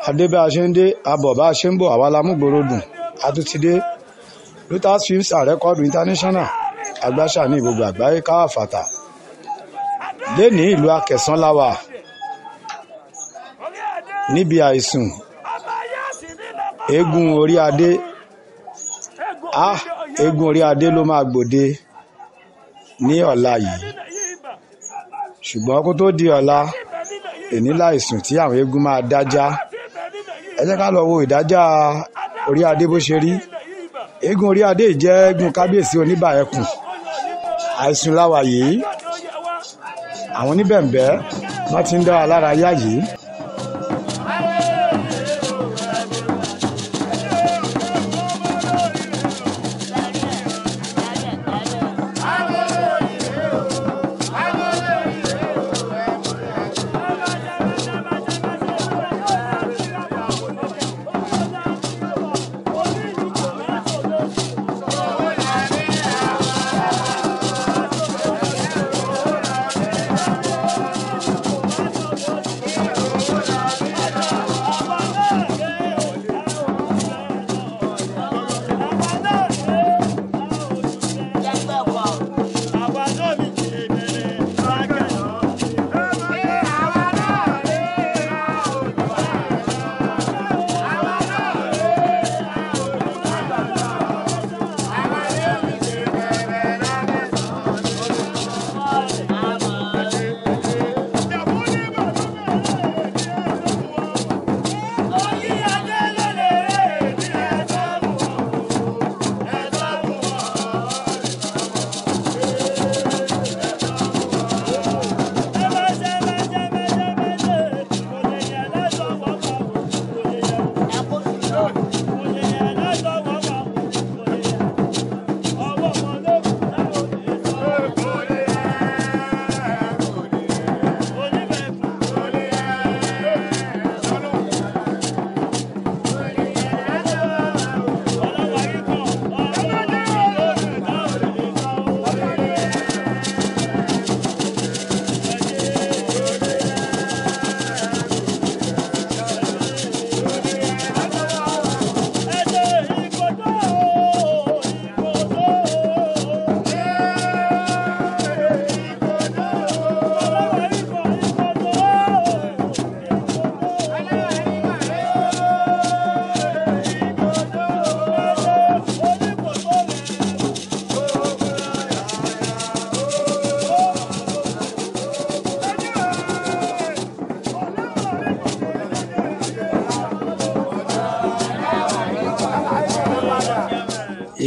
adé bá a ṣe ń dé abọ̀ bá a ṣe ń bọ̀ àwa la mú gbòòrò dùn àtúntìdé Lotus Films and Record International agbáṣà ní gbogbo àgbáyé káfàtà lẹ́ni ìlú Akẹ̀sán láwà níbi àìsùn eégún orí adé eégún orí adé ló máa gbòde ní ọ̀la yìí ṣùgbọ́n kó tó di ọ̀la èní láìsùn tí àwọn eégún máa dájá ẹ jẹ́ ká lọ wo ìdájá orí adé bó ṣe rí eégún orí adé jẹ́ eégún kábíyèsí oníbà ẹkùn àìsùn láwà yìí àwọn oníbẹ̀m̀bẹ́ wọ́n ti ń dá wa lára yá yìí.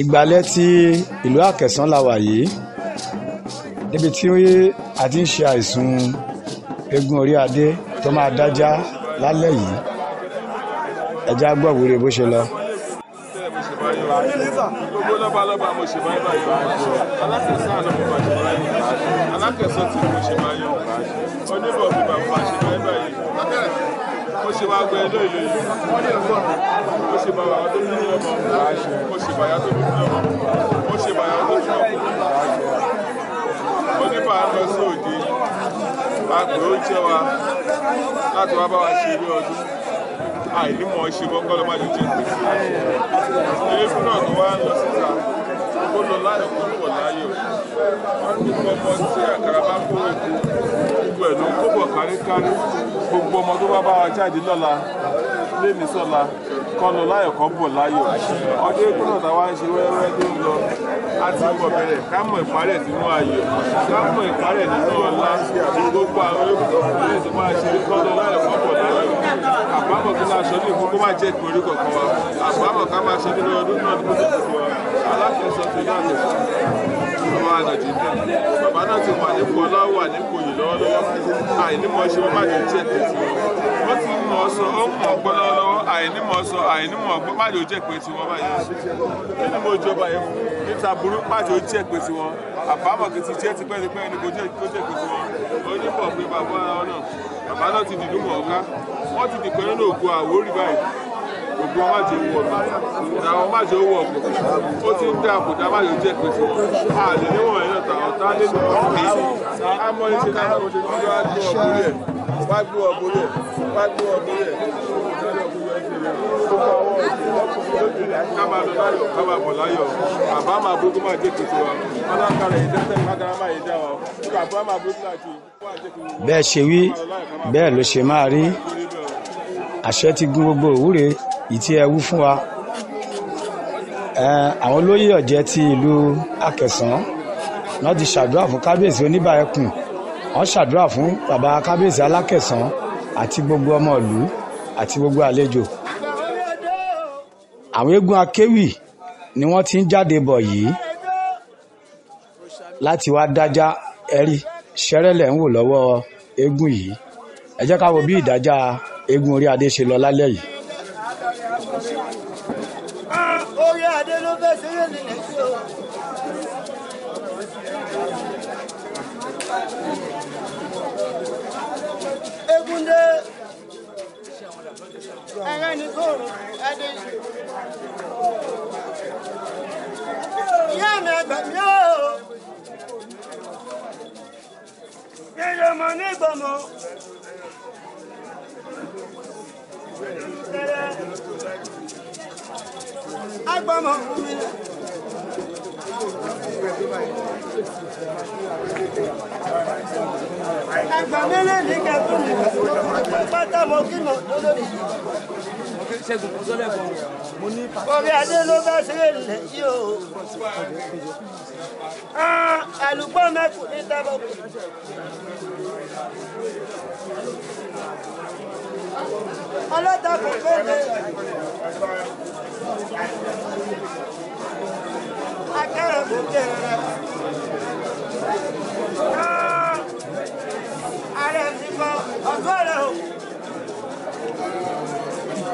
Ìgbàlẹ̀ tí ìlú Akẹ̀sán la wà yìí níbi tí a ti ń ṣe àìsùn eégún orí adé tó máa dájá lálẹ́ yìí ẹjá gbọ́ wúre bó ṣe lọ. Gbogbo lọ́balọ́ba mo ṣe máa ń bá ìbá ṣe Alákẹ̀sán àná mo máa ṣe máa ń bá ṣe Alákẹ̀sán tí mo ṣe máa ń yọ̀ bá ṣe oníbọ̀ mi bàbá ṣe máa ń bá yìí mo ṣe máa gbẹ ilé ìlú yìí mo ṣe bàbá tó ní ọmọ mo ṣe bàyá tó ní ọmọ mo ṣe bàyá tó ní ọmọ oníbà lọ sí òde àgbẹ̀ ó jẹ́ wa láti wá bá wa ṣe ilé ọdún àìnímọ̀ ṣe bọ́kọ́ ló má lè jẹ́ pé eégún náà tó wá ń lọ síta kó lọ láyọ̀ kó pọ̀ láyọ̀ gbogbo ọmọ tí àkàrà bá kó èkó gbogbo ẹ̀ ló ń kóbọ̀ káríkárí gbogbo ọmọ tó bá bá wa jáde lọ́la lémi sọ́la kọ́ lọ láyọ̀ kọ́ bọ̀ láyọ̀ ọdún eégún náà táwa ń ṣe wẹ́rẹ́wẹ́ tó ń lọ àti ìbọ̀ bẹ̀rẹ̀ ká mọ̀ ìparẹ̀ nínú ayọ̀ ká mọ̀ ìparẹ̀ nínú ọlá gbogbo àwọn eégún tó máa ṣe kọ́ lọ láyọ̀ kọ́ bọ̀ láyọ̀ àbámọ̀ kí náà ṣe ní ìfún kó má jẹ́ ìpínlẹ̀ kọ̀ọ̀kan wa àbámọ̀ ká máa ṣe nínú ọdún náà tó tó wa Alákẹ̀sán tó dáàbò ọmọ ànàjì ní bàbá náà ti wà nípò ọlá wà nípò yìí lọ́wọ́lọ́wọ́ àìnímọ̀ ṣe wọ́n má jẹ́ jẹ́ tẹ̀sí wọn wọ́n ti mọ̀ sọ ó mọ̀ ọgbọ́n lọ́wọ́lọ́wọ́ àìnímọ̀ sọ àìnímọ̀ ọgbọ́n má jẹ́ jẹ́ pé tiwọn báyìí kí ni mo jọba yẹn fún níta burú má jẹ́ jẹ́ pé tiwọn àbámọ̀ kì í ti jẹ́ tipẹ́tipẹ́ ni kò jẹ́ pé tiwọn onímọ̀ pé bàbá náà ti dìdú mọ̀ ọ̀ká wọ́n ti dìpẹ́ nínú ògo Àwórì báyìí ògo ọmọ àti owó ọ̀nà àwọn ọmọ àti owó ọ̀pọ̀ ó ti ń dá àpòdá má yóò jẹ́ pèsè àlè níwọ̀n ẹ̀yọ́ ta ọ̀tá nínú ọ̀pọ̀ àmọ́ iṣẹ́ náà ó ti ń gbọ́ ọ̀gbọ́n rẹ̀ wá gbọ́ ọ̀gbọ́n rẹ̀ gbogbo àwọn ká máa lọ láyọ̀ ká máa bọ̀ láyọ̀ bàbá máa bókú máa jẹ́ kìtì wa ọlọ́kàrà ìdẹ́sẹ̀ kákàrà máa yẹ dá wa bàbá máa bókú máa kì í. bẹ́ẹ̀ ṣe wí bẹ́ẹ̀ ló ṣe máa rí àṣẹ ti gún gbogbo òwúre ìtí ẹ wú fún wa. Àwọn olóyè ọ̀jẹ̀ ti ìlú Akẹ̀sán náà ti ṣàdúrà fún kábíyèsí Oníbà Ẹkùn, wọ́n ṣàdúrà fún bàbá kábíyèsí Alákẹ̀sán àti gbogbo ọmọ ìlú àti gbogbo àlejò. Àwọn eégún akéwì ni wọ́n ti ń jáde bọ̀ yìí láti wá dájá ẹ̀rí ṣẹ́rẹ́lẹ̀ ń wò lọ́wọ́ eégún yìí. Ẹ jẹ́ ká wo bí ìdájà eégún orí adé ṣe lọ lálẹ́ yìí. Orí adé ló fẹ́ ṣeré nílẹ̀ sí o. Egunde ẹ̀rẹ́ ní kòrò adé. Ìyá mi ẹgbẹ̀ mi ó. Yẹ́yẹ́ ọmọ ní ìgbọ̀mọ̀. Agbọ́mọ̀ fún mi. Ẹgbà mílẹ̀ ní kẹfún mi. Pátá mo kí mọ̀ lólórí. Orí adé ló bá ṣeré ilẹ̀ yìí o. Àlùpọ̀ mẹ́kù ní tábọ̀kù. Ọlọ́ta kò kéde. Akẹ́rẹ̀ kò kéde. Ààrẹ ti kọ ọ̀gọ́ rẹ̀ o.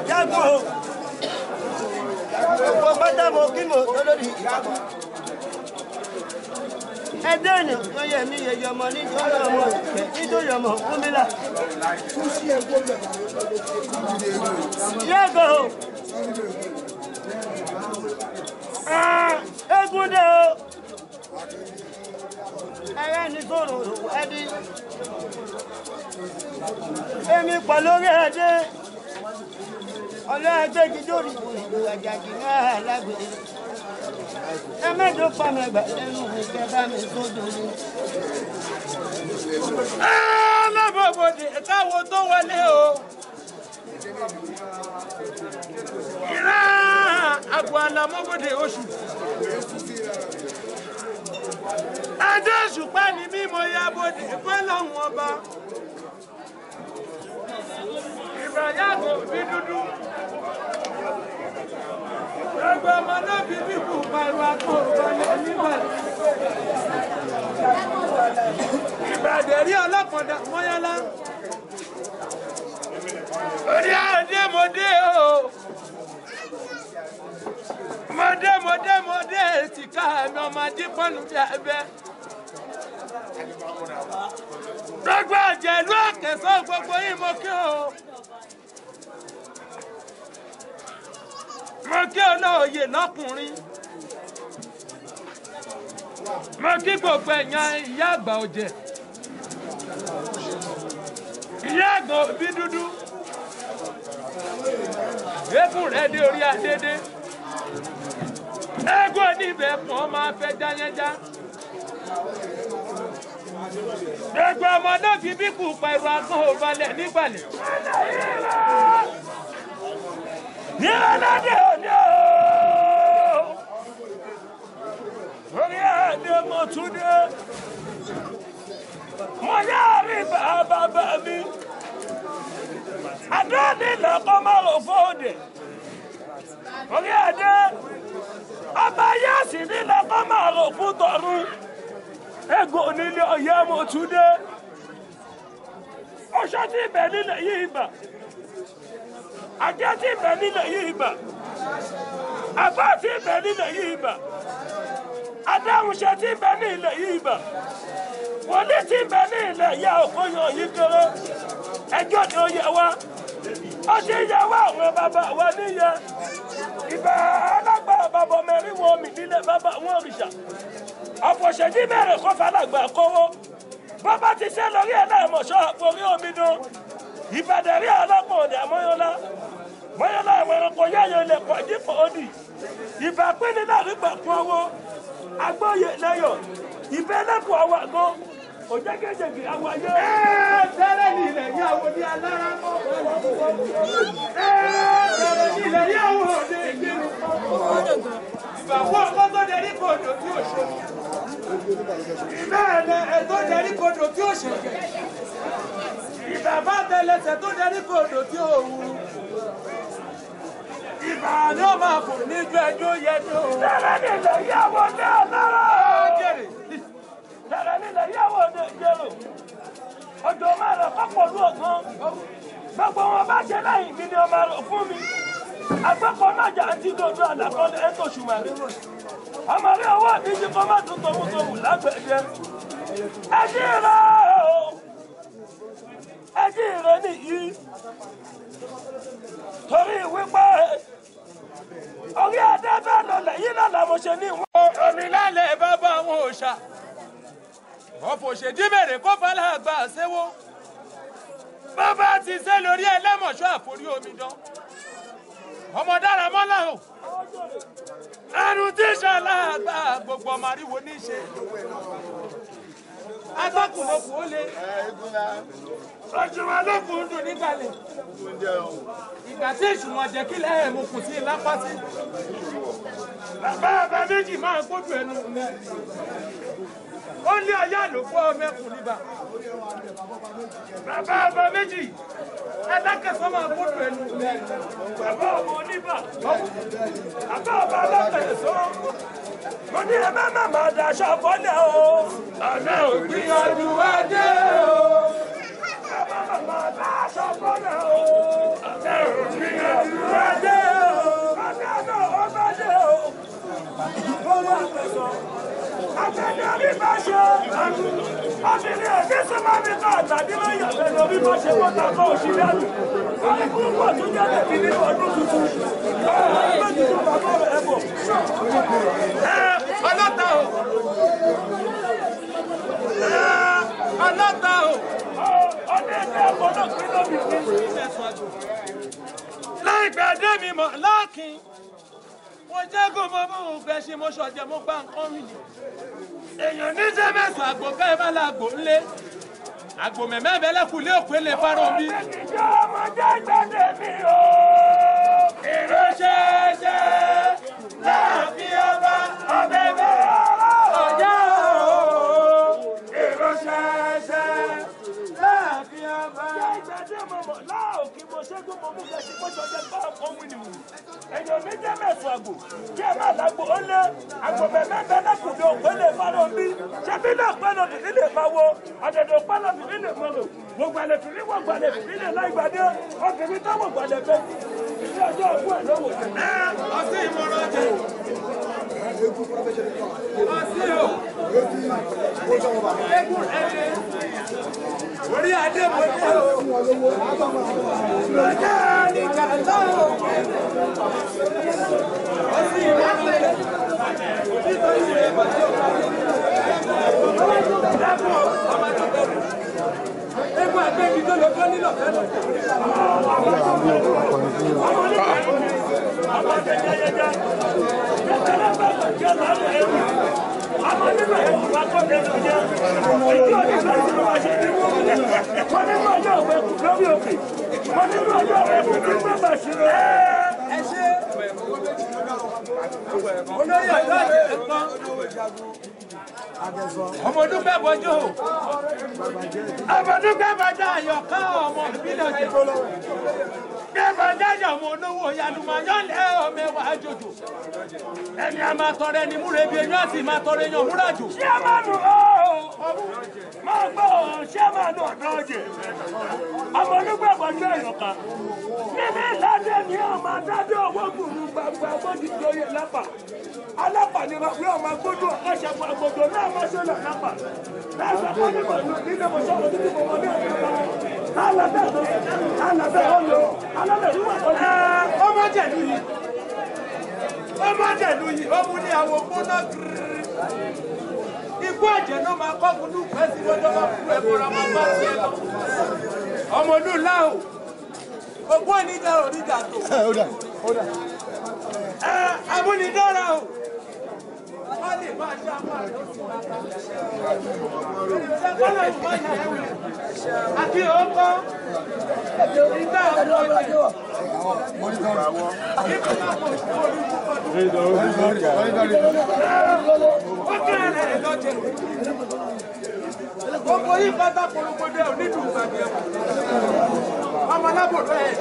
Jágbó o. Gbogbo pátá mo kí mo lólórí ìyàbọ̀. Ẹdẹ́ ènìyàn tó yẹ mí yẹyẹ ọmọ nítorí ọmọ ìfẹ́ nítorí ọmọ Kúmílà. Yẹ́gọ̀ o. Egunde o. Ẹ̀rẹ́ ní sọ̀rọ̀ ẹdí. Èmi pọ̀ lórí ẹdẹ. Ọlọ́ẹgbẹ́ gidórí ìlú àjàjì náà lágbèrè. Ẹ mẹ́jọ pa mẹ́gbà lẹ́nu ìkẹ́ bá mi tó dòní. Lábọ̀bọ̀dé káwo tó wọlé o. Ìrá àgbò àlàmọ́bọ̀dé oṣù. Ẹjọ́ òṣùpá ni mímọ ya bòdè fẹ́ lọ́hùn ọba. Ìbàyàgò bí dúdú. Gbogbo ọmọ náà fi bíbù pariwo àpò ìbọnlẹ̀ nígbàlẹ̀. Ìbàdàn rí ọlọ́pàá mọ́yálá. Orí àdé mọ́dé o. Mọ́dé tìka ẹ̀mí ọmọ adípọ̀nù bí abẹ́. Gbogbo àjẹ̀lú Àkẹ̀sán gbogbo yìí mo kí o. Mo kí olóòye lọ́kùnrin. Mo kí gbogbo ẹ̀yàn ìyá àgbà ọ̀jẹ̀. Ìyá àgbà òbí dúdú. Eégún rẹ̀ dé orí adédé. Eégún oníbẹ̀ pọ̀ máa fẹ́ jáyẹ́já. Gbogbo ọmọ náà fi bí kù pa ìrù agbọ́n òbalẹ̀ nígbàlẹ̀. Ìrànlọ́dẹ òní o. Orí adé mo tún dé. Mo yá rí bàbá mi. Adé nílò kọ́ máa rò fóde. Orí adé. Ọba yá sì nílò kọ́ máa rò fún tọ̀run. Ego nílé ọ̀yẹ́ mo tún dé. Ọṣọ́ tí ibẹ̀ nílẹ̀ yìí bà. Àjẹ́ tí ibẹ̀ nílẹ̀ yìí bà. Àbá tí ibẹ̀ nílẹ̀ yìí bà. Adáhunṣe tí ibẹ̀ nílẹ̀ yìí bà. Wòlíì tí ibẹ̀ nílẹ̀ ya òkúyàn yìí kéré. Ẹjọ́ ni ó yẹ wá. Ó ti yẹ wá àwọn bàbá wa níyẹ. Ìbà alágbára bàbá mẹ́rin wọn mi nílẹ̀ bàbá wọn òrìṣà. Ọ̀pọ̀ṣẹ̀dí mẹ́rin kọ́ fàlágbà kówó. Bàbá ti ṣe lórí ẹ̀ náà mọ̀ṣọ́ orí omi dùn. Ìbàdàn rí ọlọ́pàá òde àmọ́yọ́lá. Mọ́yọ́lá àwọn yáyọ lè pọ̀ dípò òdì ìbá pínlẹ̀ náà nígbà fún ọwọ́ agbóye lẹ́yọ̀ ìbẹ́ lẹ́kọ̀ọ́ àwọn àgọ́ òjẹ́gẹ́jẹ̀gì àwọn ayé. Tẹ́lẹ̀ ní ilẹ̀ ní àwọn ní alára mọ́. Tẹ́lẹ̀ ní ilẹ̀ ní àwọn òde ìgbéró. Ìbàwọ̀ ọkọ̀ tó dẹrí kòdò tí ò ṣe. Ìbẹ́ẹ̀lẹ̀ ẹ̀tọ́ dẹrí kòdò tí ò ṣe. Ìbàbá tẹlẹsẹ̀ tó dẹrí kòdò tí ò wú. Ìbà ni ó máa kò ní ju ẹjọ́ yẹ tó. Tẹ́lẹ̀ ní ilẹ̀ ní àwọn ní alára. Tẹ́lẹ̀ ní ilẹ̀ ní àwọn ní ìjẹ́rò. Ọjọ́ máa rẹ̀ pápọ̀ lú ọ̀gán. Gbogbo wọn bá ṣe lẹ́yìn mi ni ọmọ rẹ̀ fún mi. Agbẹ́kọ̀ọ́ náà jà ń tí dodo àlàkọ́lẹ̀ ètò ṣùmọ̀rí. Ọmọ rí owó ìdíjí kọ́ má tún tòmùtòmù lágbẹ̀dẹ. Ẹjí rẹ̀ o. Ẹjí rẹ̀ nìyí. Torí wípé orí adé bẹ́ẹ̀ lọlẹ̀ yìí lọ́la mo ṣe ní ìwọ̀n. Onílàlẹ̀ bàbá àwọn òòṣà. Ọ̀fọ̀ òṣèdí mèrè kó fàlà àgbà ṣẹ́wó. Bàbá ti ṣe lórí ẹlẹ́mọ̀ṣọ́ àforí omidan. Ọmọ dára mọ́lá o. Ẹnu tí ṣàlá àgbà gbogbo ọmọ àríwo ní ṣe. Atọ́kùnlókùn ó le. Ojúmọ́ lókùn dùn nígbàlẹ̀. Ìgbà tí ìṣùwọ̀n jẹ́ kílẹ̀ ẹ̀mú kù sí lápá sí. Bàbá méjì máa gbójú ẹnu mi. Ó lé ayé àlòkù ọmọkùn níbà. Bàbá méjì ẹ̀dákẹ́sọ́ máa gbójú ẹnu mi. Bàbá ọmọ oníbà. Bàbá ọba alákẹ̀sọ́. Mo ní ẹ má máa daṣọ fọ́lẹ̀ o. Ọ̀nà ògbìyànjú wá dé o. Ẹ má máa daṣọ fọ́lẹ̀ o. Ọ̀nà ògbìyànjú wá dé o. Ọ̀nà náà ó bá dé o. Owó àpẹ̀sọ̀. Àtẹ̀lé orí bá ṣe. Obìnrin ẹ̀mí súnmọ́ mi náà tàbí lóyè àtẹ̀lé orí bá ṣe wọ́n tàkọ́ òṣì lẹ́nu. Wọ́n ní kúrú pọ̀ tó jẹ́ tẹ̀bí nínú ọdún tuntun. Ọ̀rọ̀ tuntun bàbá rẹ̀ bọ̀. Ọlọ́ta o. Ọlọ́ta o. Ọdún ẹgbẹ́ ẹ̀kọ́ náà pín lóbi pín. Láìpẹ́ dé mi mọ̀ láàkín. Mo jẹ́gùn mo mú gbẹ̀ṣin mo ṣọ̀jẹ̀ mo gbá nǹkan mi. Èèyàn ní jẹ́ mẹ́sàn-án àgbò ká ẹ bá láàgbò ńlé. Àgbò mẹ̀mẹ́ bẹ́lẹ́kù lé òpin lè fárọ̀ bí. Ìjọ ọmọdé gbàdé mi o. Ìránṣẹ́ṣẹ́ láàfin ọba ọbẹ̀ bẹ́ẹ̀ ọjà o. Ìránṣẹ́ṣẹ́ láàfin ọba. Ìgbàdé mọ̀mọ́ láòkì mo ṣẹ́gun mo mú gẹ̀ẹ́sì mo ṣọ̀jẹ̀ bá ọkọ̀ wìnìwì. Èèyàn ní jẹ́ mẹ́sàn-án àgbò kí ẹ má lágbo ó lé àgbò mẹ̀mẹ́ bẹ́lẹ́kù lé òpin lè fárọ̀ bí. Ṣebí náà pẹ́lú òdìdí lè máa wo ọ̀dẹ̀dẹ̀ pẹ́lú òdìdí lè mọ̀ lò. Wọ́n gbalẹ̀ fìrí wọ́n gbalẹ̀ fìrí lè láì gbàdé ọkùnrin táwọn gbalẹ̀ bẹ́ẹ̀. Ilé ọjọ́ òkú ẹ̀ lọ́wọ́ jẹ. Ọtí ìmọ̀ràn jẹ. Ọtí o. Eégún ẹni. Orí adé mo dé o. Lọ́jà ní kàtà o. Ọtí ìmọ̀ràn jẹ. Nítorí rẹ̀ bàtí o. Dábò ọmọ tó bẹ̀rù. Eégún àgbẹ̀bí tó lọ fẹ́ nílò fẹ́ lọ. Ọmọdúpẹ́ bọjú o. Ọmọdúpẹ́ bọjá àyọ̀ká ọmọ ìbílẹ̀ ọ̀jẹ̀. Bẹ́ẹ̀ jájà ọmọ olówó Yàlùmọ̀yán lẹ́ ọmọ ẹwà àjòjò. Ẹni a máa tọrẹ ni múre bí eyín àti máa tọrẹ yan múrajò. Ṣé máa nù ọ́? Máa gbọ́ ṣé máa nù ọ̀dọ́ ọ̀jẹ̀? Ọmọ onígbà bọ̀jọ́ ìyọ̀ká. Níbi ìdájọ́ ni ọmọ adájọ́ owó gbùrù gbàgbà gbòdì lóye lápá. Alápá ni wọ́n fi ọmọ gbódò ọ̀ṣẹ̀ fún agbòdò náà máa ṣe lọ lápá. Láṣà kọ́ nígbà nílé mo sọ̀rọ̀ títí mo mọ ní ọ̀gá wọn. Alàbẹ̀ ọ̀lọ́ alàbẹ̀ wíwà kọjá. Ọmọ jẹ̀lú yìí. Ọmọ jẹ̀lú yìí ó mú ní àwọn gbóná gírírí. Ikú ẹ̀jẹ̀ náà máa kọ́ fún lùpẹ́ sí lọ́jọ́ bá fún ẹ̀bọ̀ra máa bá tiẹ̀ lọ. Ọmọ inú ńlá o. Ogún oníjà oníjà tó. Amúnidára o. Wọ́n lè máa ṣe àwọn àlọ́sùn àti ọkọ̀ ìgbà ọ̀pọ̀ gbogbo yìí pátá polówódé ò nínú ìgbàgbé ọmọ alábòrò ẹ̀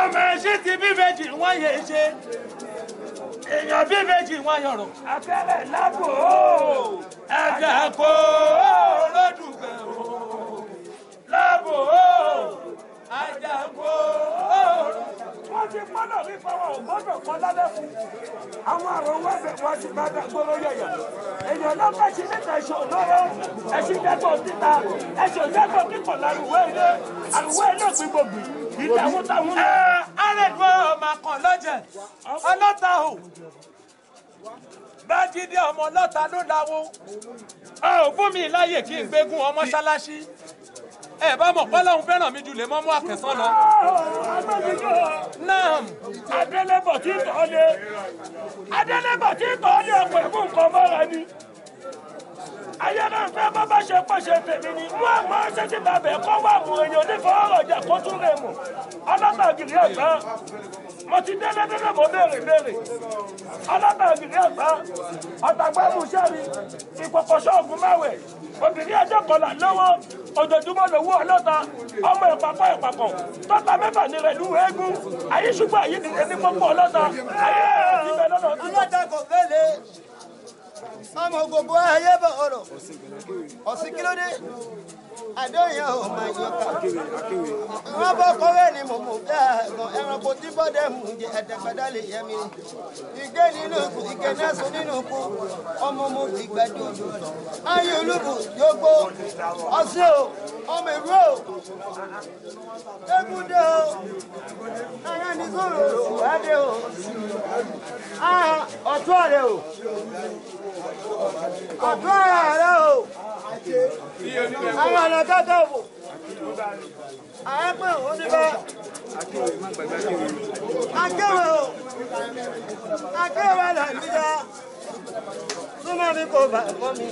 ọmọ ẹ̀ṣẹ́ ti bíbejì wọ́n yẹ ṣe èèyàn bíbejì wọ́n yọ̀rọ̀ akẹ́rẹ́ lábò ẹ̀gà kó lódùgbẹ̀ o lábò ẹ̀gà kó. Wọ́n ti gbọ́dọ̀ rí fọwọ́ ògbọ́dọ̀ kan lálẹ́ fún àwọn àrùn wẹ́bẹ̀ wọ́n ti bá dàgbọ́rọ̀ yẹ̀yà èèyàn náà fẹ́ ṣe níta ẹ̀ṣọ́ lọ́rọ́ ẹ̀ṣin dẹ́gbọ̀ títa ẹ̀ṣọ́ dẹ́gbọ̀ kíkọ̀ lárúwẹ́ ilé àrùwẹ́ ilé gbígbògbì ìdáwó táwọn. Arẹ́dùn ọmọ kan lọ́jẹ̀ ọlọ́ta o Bájídé ọmọ ọlọ́ta ló láwo ò fún mi láyè kí n gbégún ọmọ ṣáláṣí ẹ bá mọ̀ pọ́lọ́hún fẹ́ràn mi jù lè mọ́ mú àkẹ́sán lọ. Naam. Adélébọ̀ tí tọ́ lé ọ̀pọ̀ ìmú nǹkan mọ́ra ni. Ayé náà fẹ́ bá bá ṣe pàṣẹ tèmi ni. Mú àmọ́ ṣé ti bàbẹ̀ kọ́ wà mú èèyàn onífọwọ́rọ̀ ọjà kó tún rè mọ̀. Ọlọ́tàgìrì ẹ̀gbá. Mo ti délé mo béèrè. Ọlọ́tàgìrì ẹ̀gbá. Ọ̀tàgbẹ́mú sẹ́mi. Ìkọ̀kọ̀ ṣọ́ọ̀gùn máwẹ̀. Obìnrin ẹjọ́ kọlà lọ́wọ́. Ojoojúmọ́ lówó ọlọ́ta. Ọmọ ìpapọ̀. Tọ́ta mẹ́fà ni rẹ̀ lú eégún. Ayé ṣùgbọ́n àyè ni ẹni pọ́pọ́ ọlọ́ta. Ayé ìbẹ̀ lọ́nà. Ọlọ́ta kò fẹ́lẹ̀. Ọmọ gbogbo ayé bọ̀ ọ̀rọ̀. Ọ̀sìn kí ló dé? Àdéhùn ò máa yọ ká. Wọ́n bọ́ kọ́rẹ́ ni mo mú dáàgàn. Ẹranko tí bọ́dẹ̀ mú jẹ ẹ̀dẹ̀gbẹ̀dá lè yẹ mi. Ìgé nínú ikú, ìgé nẹ́sùn nínú ikú. Ọmọ mo ti gbẹ̀dọ̀. Ayé olúbu yógbó. Ọ̀sìn o, ọmọ ìlú o. Égúndé o. Ayé ní sọ̀rọ̀ wádé o. Ọ̀tún ọ̀rẹ́ o. Ọ̀tún ọ̀rẹ́ o. Àwọn ọ̀nà kẹ́kẹ́ òfò. Àyẹ́pẹ́ òun ní bá. Akéwé o. Akéwé là ń bíjá. Súnmọ́ mi kò bà ẹ̀kọ́ mi.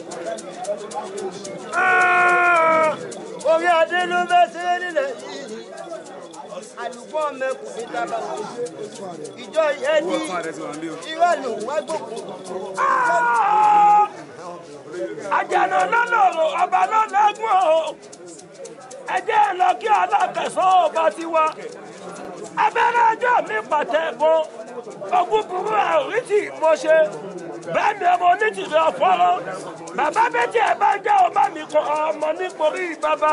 Orí adé ló bẹ́ sí nílẹ̀ yìí. Àlùkò mẹ́kù ní tábà. Ìjọ yẹn ní irọ́ lòun wá gbòkó. Àjànà lọ́lọ́rọ̀ ọba lọ́lẹ́gùn o. Ẹ jẹ́ lọ kí alákẹ̀sọ́ ọba ti wá. Abẹ́rẹ́ ẹjọ́ mi pàtẹ́ bọ́. Ogún burú àrí tí mo ṣe. Bẹ́ẹ̀ ni ọmọ onítìrí ọ̀fọ́rọ́. Bàbá méjì ẹ̀ bá jẹ́ ọmọ mi kọ ọmọ nítorí bàbá.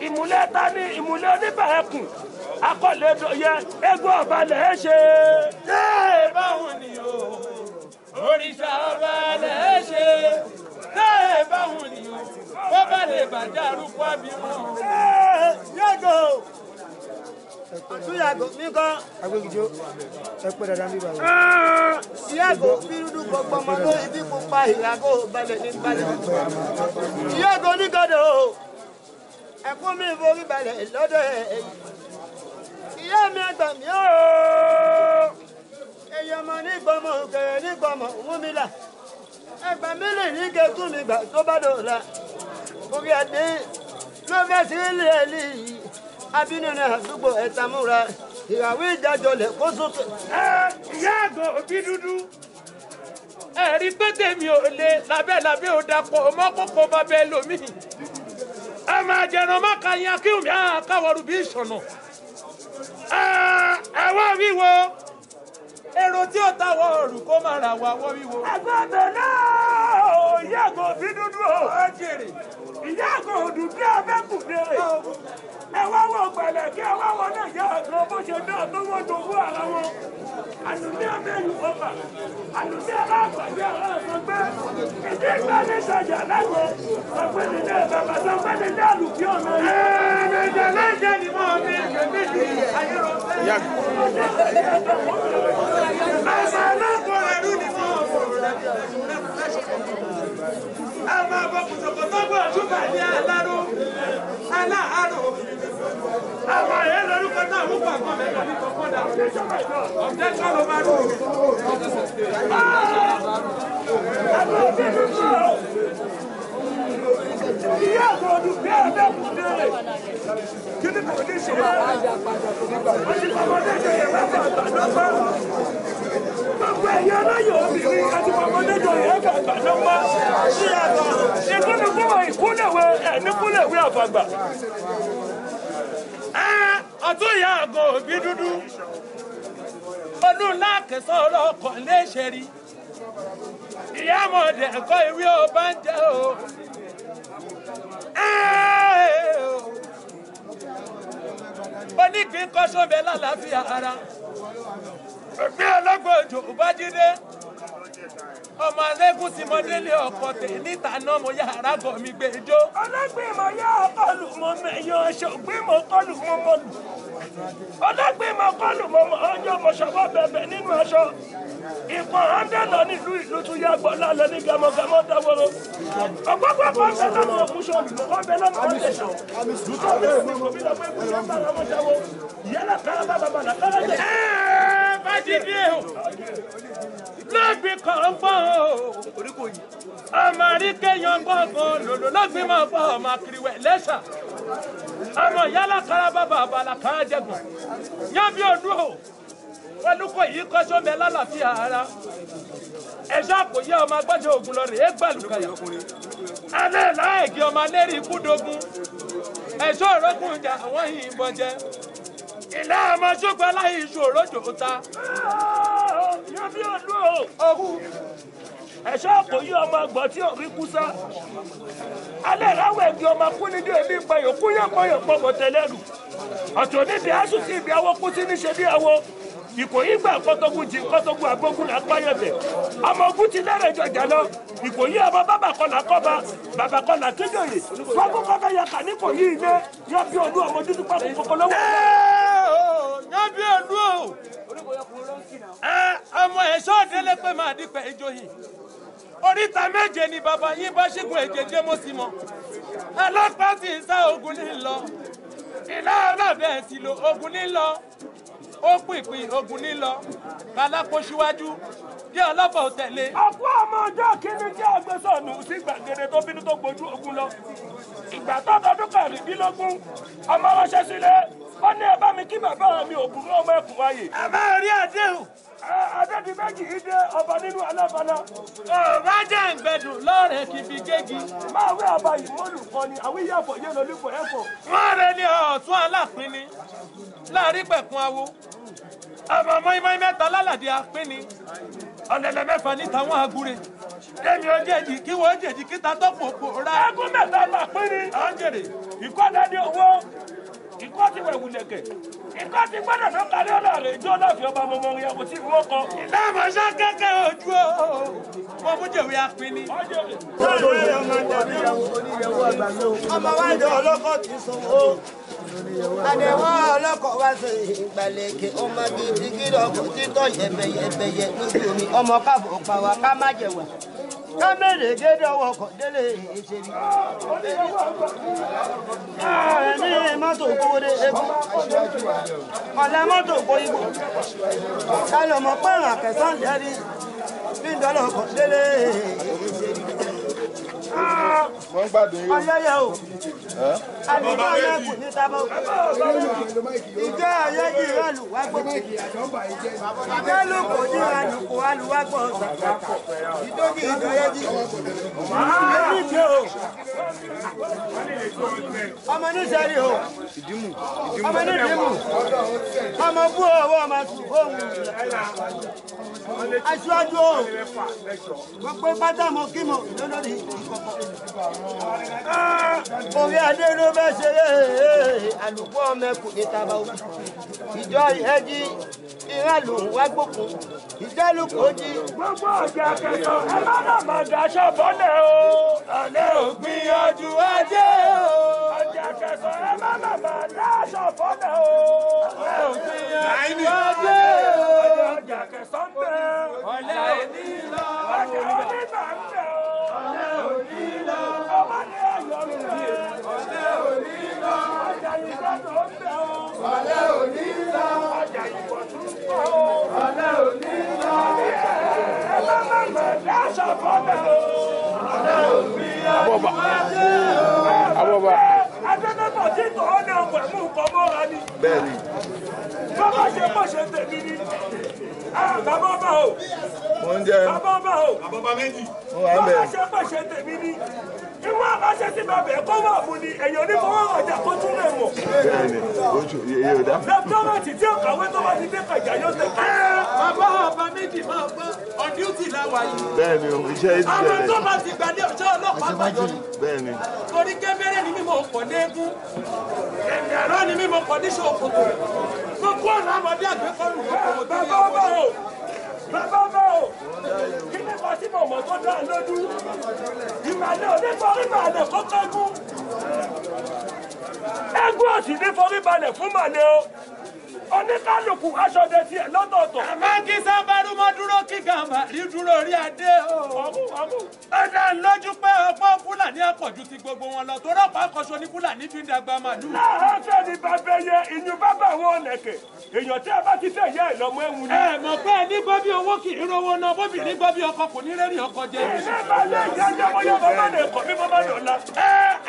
Ìmùlẹ̀ ta ní ìmùlẹ̀ oníbàákùn. Akọ̀lẹ̀ yẹ eégún ọba lẹ̀ ẹ́ ṣe. Ṣé báwo ni o? Òrìṣà ọba lẹ̀ ẹ́ ṣe. Ṣé báwo ni o? Wọ́n bá lè bàjẹ́ arúgbó abímọ. Yàgò. Àtúnyàgò mi kọ́. Agbègbè ẹ pẹ́ dáadáa mi báyìí. Yàgò bírúdú gbogbo ọmọ tó ibi pupa ìyàgò balẹ̀ ní balẹ̀. Yàgò nígọ̀dọ̀ o. Ẹ̀kún mi forí balẹ̀ lọ́dọ̀ ẹ̀yìn. Ìyá mi àgbà mi o. Èyí ọmọ nígbọmọ òkèrè nígbọmọ òun mi là. Ẹgbà mi lè ní kẹtù mi gbà tó bá dọ̀la. Orí adé ló fẹ́ sí ilé ẹ̀lì yìí. Abínúni àdúgbò ẹ̀ta múra. Ìràwé ìdájọlẹ̀ kó sókè. Ìyá àgọ̀ òbí dúdú. Ẹ̀rí pété mi ò lè lábẹ́ ò dapò mọ́kòkò bàbá ẹlòmíì. Ẹ máa jẹran má ka yan kí omi àkàwọ̀rù bí ìṣọ̀nà. Ẹ̀wọ́ wíwo. Èrò tí ó táwọ̀ òrù kó máa rà wá wọ́ wíwo. Àgbàdo náà ìyá àgọ̀ òbí dúdú o. Ó jèrè. Ìyá àgọ̀ òdù bí abẹ́kùn dèrè. Ẹ wá wọ gbẹ̀lẹ̀ kí ẹ wá wọ náà yá àgbọn bó ṣe náà tó wọ́n jogún ara wọn. Àlùmí abẹ́yìn ọba, àlùmí aláàgbàgbé aláàgbàgbé. Ìdí ìgbà ní ìtajà lágbo, ọ̀gbẹ́ni náà bàbá tó gbẹ́ni ní àlùkí ọ̀nà yìí. Ẹ̀ẹ́dẹ̀jẹ̀ lẹ́jẹ̀ ni mo fi kẹ̀mí sí ayérò fẹ́. Bàbá aláàbọ̀ ẹ̀rú ni mo fò rẹ̀. Ẹ máa bọ kùtùkùtù bọ̀ túbà ní aláró. Aláàárọ̀. Àwọn àyẹ̀ lórúkọ náà mú pàgọ́ mẹ́ta ní kọ̀kọ́ dà. Objection overruled. Ìyá àgọ́dù bí Abẹ́òkúta kí ni kò ní ṣe é? Wọ́n ti fọmọdé jẹ ìwé àgbà lọ́pọ̀. Gbogbo ẹ̀yà aláyọ̀ obìnrin àti fọmọdé jẹ ìwé àgbà lọ́pọ̀. Ìkúnlẹ̀wé ẹ̀níkúnlẹ̀wé àfàgbà. Ọ̀tún ìyá àgọ́ òbí dúdú. Ọdún láàkẹ́sọ̀ ọlọ́kọ̀ léṣe rí. Ìyá àmọ̀dé ẹ̀kọ́ ìwé ọba ń jẹ́ o. Onígbín kọ́sọ́ bẹ lálàáfíà ara. Ògbé ọlọ́gbọ̀jò bá jíde. Ọmọ alégún tí mo délé ọkọ̀ tè níta náà mo yá arágọ̀ mi gbé ijó. Ọlọ́gbìn mo yá ọkọlù mo mẹ́yọ ṣògbín mo kọlù mo mọ̀lù. Ọlọ́gbìn mo kọlù mo mọ̀ ọjọ́ mo ṣọwọ́ bẹ̀bẹ̀ nínú aṣọ. Ìkọ̀ ọ̀ndẹ̀ lọ nílùú ìlú tún yá gbọ́ lálẹ́ ní gàmọ́gàmọ́ dáwọ́rọ́. Ọ̀pọ̀pọ̀ kan bẹ lọ́nà òkúṣọ́ ìlú kan bẹ lọ́nà ọ̀dẹ̀ṣọ̀. Dùtọ́ mi sì kò bí lọ pé kò yẹ bàrà mọ́ jáwọ́. Ìyálà kára bàbà nà kára jẹ. Fájídé o, lọ́gbìn kan gbọ́ o. Ọmọ àríkẹ́yàn gbọ́ngàn lòlò lọ́gbìn máa bọ̀ ọmọ akiriwẹ̀ lẹ́ṣà. Ọmọ ìyálà kára bàbà àbàlà kára jẹ̀gùn. Yán bí odú o. Olùkọ́ yìí kọ́sọ́ bẹ lálàáfíà ara. Ẹ̀ṣọ́ àpòyẹ ọmọ agbájọ ògùn lọ rèé gbàlùkàyà. Alẹ́ láìkí ọmọ alẹ́rìí ikú dogun. Ẹ̀ṣọ́ òrókùn ìjà àwọn yìnbọn jẹ. Ilé ọmọ ṣùgbọ́n aláì ìṣòro jòta. Yọ bí olú o. Ẹ̀ṣọ́ àpòyẹ ọmọ àgbọ̀ tí ò rí kú sá. Alẹ́ láwọ̀ ẹ̀gbẹ́ ọmọ akúnidé ẹbí pẹ̀yọ̀ kúnyẹ̀kọ̀yọ̀ pọ̀mọ̀ tẹ̀lẹ́rù. Ọ̀tọ̀ níbi aṣùsí ibi awọ kú sí níṣe bí awọ. Ìkòyí gbà kọ́tọ́gùn jí kọ́tọ́gùn àgbógun là páyọ̀tẹ̀. Ọmọ ogun ti lẹ́rẹ̀ jọjà lọ. Ìkòyí ọmọ bàbá kọlà kọba bàbá kọlà kíjòyè. Fọ́gùn kọ́fẹ́ ya kà ní kòyí ilé. Yọ bí olú ọmọ dúdú pàkó kókó lọ́wọ́. Yọ bí olú o. Ọmọ ẹ̀ṣọ́ òdélé pé máa dípẹ́ ìjòyè. Oríta méje ni bàbá yín bá ṣígun èjèjé mọ́ sí mọ́. Ọlọ́pàá sì ń sá ogun ní lọ. Ìlà ọlọ́bẹ̀ ti lo ogun ní lọ. Ó pìpì ogun ní lọ. Kálápó síwájú. Bí ọlọ́pàá ò tẹ̀lé. Ọkú ọmọ ọjọ́ kìíní tí àgbẹ̀sọ̀nù sí gbàgede tó bínú tó gbojú ogun lọ. Ìgbà tó tọdún kẹrìndínlógún. Ọmọ ránṣẹ́ sílé. Ó ní ẹ bá mi kí bàbá mi òbúrú ọmọ ẹkùn wáyé. Ẹ bá rí àdéhùn. Adédi méjì ìdè ọba nínú alábala. Ọba jẹ́ ìgbẹ́dùn lọ́rẹ̀ kì í fi gégi. Máa wí àbá ìmọ̀lù kan ni àwọn ìyàfọ̀ yé lọ nípò ẹ̀fọ́. Wọ́n rẹ̀ ní ọ̀tún alápín ni. Láàrí pẹ̀kun awo. Ọmọ mọ́ínmọ́ín mẹ́ta lálàdé apín ni. Ọ̀lẹ̀lẹ̀ mẹ́fà ní tàwọn agure. Èmi ò jẹ̀jì kí wọ́n jẹ̀jì kíta tó pòpò rà. Ẹgún mẹ́ta lápín ni. Ọ̀jẹ̀rẹ̀ ìkọ́dádé owó. Ikọ́ ti wẹ̀ wulẹ̀kẹ̀. Ikọ́ ti gbọ́dọ̀ tó kárí ọlọ́rẹ̀ ìjọ náà fi ọba mọ́mọ́ rí ẹkùn tí ìwọ́ kọ. Ìlànà ṣá kẹ́kẹ́ ojú o. Wọ́n mú jẹ̀wé apin ni. Ọmọ wa jẹ ọlọ́kọ̀ kì í sanwó. Àdéhùn ọlọ́kọ̀ wá sí ìgbàlẹ̀kẹ̀ ọmọ gidi gidi ọkọ̀ títọ́ yẹ̀bẹ̀yẹ̀bẹ̀yẹ̀ lójú omi. Ọmọ káàbọ̀ pa wá ká má jẹ̀wà. Kámẹ́rẹ̀ gédé ọwọ́ kọ̀ délé ìṣèlú. Ní mọ́tò kúrò egun. Ọ̀la mọ́tò kó igbó. Kálọ̀ mọ̀ pẹ́ràn àkẹ́sán jẹ́rí. Bí ìdọ́lọ̀ kọ̀ délé ìṣèlú. Ayẹyẹ o. Àdìgbò mẹ́kù ní tábọ̀. Ìjẹ́ ayẹyẹ ìrànlù wá gbọ́. Ìjẹ́ lóko ní ìrànlù kò wá lù wá gbọ́. Ìdókì ìdóyẹ́jì. Ìdíje o. Ọmọ ní sẹ́rí o. Ọmọ ní ìdímù. Ọmọ bú owó ọmọ sùn fóun. Aṣíwájú o. Gbogbo pátá mọ kí mọ lólórí ìkọ̀kọ̀. Orí adé ló bẹ́ ṣeré àlùkò mẹ́kùn ní tàbá o. Ìjọ ìhẹ́jì ìrẹ́lù wá gbókun. Ìjẹ́lùkò jí. Gbogbo ọjà kẹsàn ẹ má nà má daṣọ bọ́lẹ̀ o. Ọ̀lẹ́ ògbìn ọjọ́ ajé o. Ọjà kẹsàn ẹ má nà má daṣọ bọ́lẹ̀ o. Ọ̀lẹ́ ògbìn ọjọ́ ajé o. Ọjà kẹsàn bẹ́ẹ̀. Ọ̀lẹ́ òní lọ. Ọjà òní là ń bẹ̀ o. Ọ̀lẹ́ òní lọ. Ọmọ ní ayọ̀ ń bẹ̀. Ọ̀lẹ́ òní lọ. Ọjà ìgbàdùn ń bẹ̀ o. Ọ̀lẹ́ òní lọ. Ọjà ìgbọ̀tún. bẹ́ẹ̀ni. bàbá ṣe bó ṣe tèmi ni. bàbá ọba o. mo ń jẹ. bàbá ọba o. bàbá ọba méjì. mo wà ń bẹ̀. bàbá ṣe bó ṣe tèmi ni. ìwọ àbáṣe sí bàbá ẹ̀ kó wà mú ni èèyàn ní fọwọ́ ọjà kó tún lè mọ̀. bẹ́ẹ̀ni oṣù iye ò dá. dọ́kítọ́rọ̀tì tí ó kàwé tó bá ti dé kàjà yóò tẹ̀ ká. bàbá ọba méjì máa gbọ́ on duty láwa yìí. bẹ́ẹ̀ni o iṣẹ́ yìí ti àwọn bẹ̀rẹ̀. tó bá ti gbàdé ọjọ́ ọlọ́pàá gbàjọ ni. bẹ́ẹ̀ni. torí kẹ́mẹ́rẹ́ ni mímọ̀ ọkọ̀ léegun ẹ̀rọ ni mímọ̀ ọkọ̀ ní ṣòkòtò gbogbo ọ̀nà àmọ́dé àgbékọ́rù bàbá ọba o. bàbá ọba o. kí ni kò sí mọ̀mọ́ tó dá lójú. ìmàlẹ́ oníforí balẹ̀ kó kẹ́gùn. ẹgún òsì ní forí balẹ̀ fún màlẹ́ o. oníkálukú aṣọdẹ tiẹ̀ lọ́tọ̀ọ̀tọ̀. àmọ́ kí sábàrú mọ́ dúró kí gàmbá rí dúró rí adé o. ẹ̀dá lójú pé ọgbọ́n fúlàní àpọ̀jù ti gbogbo wọn lọ tó rọ́pàá akọ̀ṣọ́ ní fúlàní fi ń dàgbà màlúù. láàárọ̀ ni bàbá yẹ ìyún bàbá wọn lẹ̀kẹ̀ èèyàn tí a bá ti fẹ́ yẹ ìlọ́mọ ẹ̀wù ni. ẹ mọ̀ pé ní gbọ́ bí owó kì í rówó náà bóbìnrin gbọ́ bí ọkọ kò ní rẹ́rì ọkọ jẹ. ìṣe máa lé ìyájọ́ bóyá bàbá lè kọ́ bí bàbá lọ la.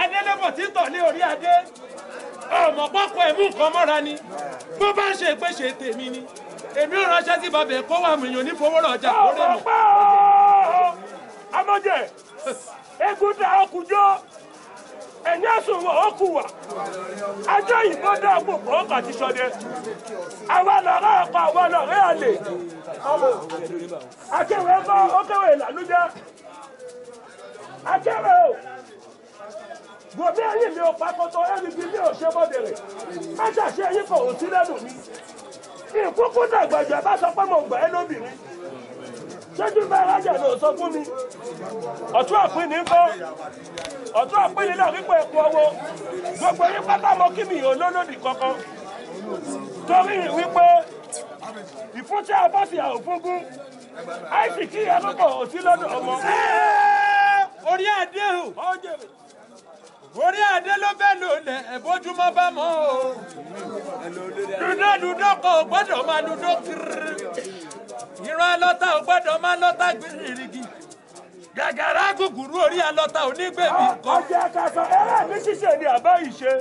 adélébọ̀ tí tọ̀ lé orí adé ọmọ pọ́kọ ẹ̀mú nǹkan mọ́ra ni bó bá ń ṣe pé ṣe tèmi ni èmi ò ránṣẹ́ sí bàbá ẹ̀kọ́ wà míyàn ní fowó rọ̀ ọjà kórè mọ́. amọ̀jẹ egun dá ọkùnjọ́ ẹ̀yìn àsùnwọ̀n ọkù wà ajá ìbọn dá gbogbo ọkọ̀ àti sọdẹ àwa lọ́rọ̀ ọkọ̀ àwa lọ́rọ̀ àlè akéwé bá ọkẹwé ìlànújẹ akéwé o gbòmí ẹ̀yìn mi ò pakọ́tọ̀ ẹni bí mi ò ṣe bọ́dẹ̀rẹ̀ má ṣàṣe ẹ̀yìn kò sí lẹ́nu mi ìkúkú dàgbàjọ bá sọ pé mo gbà ẹ́ lóbìnrin ṣéjú bá rájà ló sọ fún mi ọ̀tún àpín ní kọ́ ọ̀tún àpín ní náà wípé epo owó gbogbo yín pátá mọ kí mi ò lólódì kankan torí wípé ìfúnṣẹ́ abọ́sì àòfúngún àìsí kí ẹlọ́pọ̀ ò sí lọ́dọ̀ ọmọ. orí adé o orí adé ló bẹ́ẹ̀ lò lẹ̀ ẹ̀bójúmọ́ bá mọ́ o dúdọ́ kọ́ ò gbọ́dọ̀ máa dúdọ́ kiri ìran alọ́ta ò gbọ́dọ̀ máa lọ́ta gbìrìgì gàgàrà gùgùrú orí alọ́ta onígbèmí kọ́. ọjà kàkà ẹ̀rẹ́ mi ṣiṣẹ́ ni àbá yìí ṣe.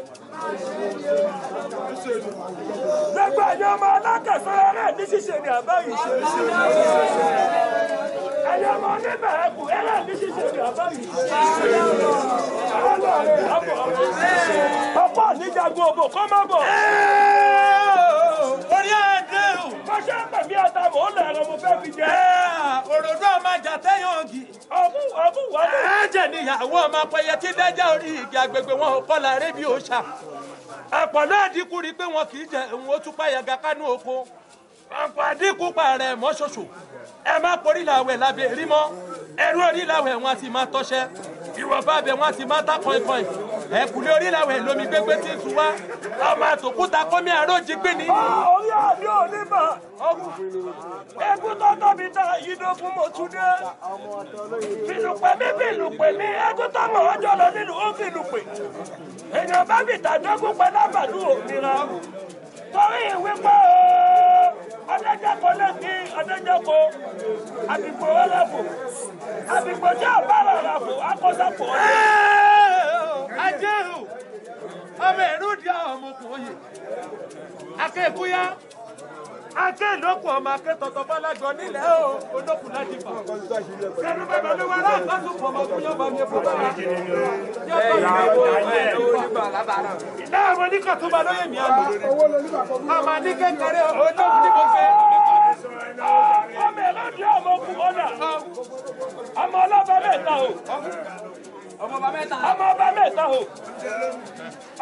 gbogbo ẹ̀yọ́ ọmọ alákẹ̀sọ́ ẹ̀rẹ́ mi ṣiṣẹ́ ni àbá yìí ṣe. ẹ̀yọ́ ọmọ oníbẹ̀ ẹ̀kú ẹ̀rẹ́ mi ṣiṣẹ́ ni àbá yìí ṣe. ọ̀pọ̀ níjagun òbò kọ́ má bọ̀. orí adé o. kọ́ṣẹ́ pẹ̀mí àtàwọn ó lẹ̀rọ mo fẹ́ fi jẹ. òròdó ọmọ àjà tẹ́yàn ògì. ọ̀bù wà ní. ẹ̀jẹ̀ níyàwó ọmọ apẹyẹ tí dájà orí igi agbègbè wọn ò kọ́la rébi òòṣà. ẹ̀pọ̀ náà dínkù rí pé wọn kì í jẹ òun ó tún pàyàgà kánú oko. ọ̀pọ̀ àdínkù pa rẹ̀ mọ́ ṣoṣo. ẹ má porí làwẹ̀ lábẹ́ rí mọ́. ẹrú orí làwẹ̀ wọn ti máa tọ́ṣẹ́. ìwọ̀nba abẹ wọn ti máa ta kọ́ìkọ́ì. ẹ̀kúlé orí làwẹ̀ lómi gbégbé tí ń tu wá. ọmọ àtòkúta kọ́mí àrójì gbé ní. orí àdé òní mà ẹkú tó tóbi tá ìdó fún mọ̀túndé fìlùpẹ̀ mi fìlùpẹ̀ mi ẹkú tó mọ̀ ọjọ́ lọ nínú ó fìlùpẹ̀ èèyàn bá fi tàdógún pẹ́ lábàdú òmìnira torí ìwé pé ọdẹjẹkọ lè ní ọdẹjẹkọ àbíkò ọlẹfò àbíkò tí a bá rà fò akọsàpọ. ajé o ọmọ ẹ̀rú di àwọn ọmọkùnrin akẹ́kọ̀ọ́yá akẹ́lọ́pọ̀ ọmọ akẹ́tọ̀tọ̀ bálájọ nílẹ̀ o olókùn láti fà. kẹnu bàbá ló wà láàbàtú pọ̀ ọmọ fún yọba mi fún bàbá. ìdá àwọn oníkàtúbà lóye mi àná ọmọ ní kékeré olókùn ní mo fẹ́. ọmọ ẹ̀rọ di ọmọ kù ọ̀nà ọmọ ọlọ́ba mẹ́ta o ọmọ ọba mẹ́ta o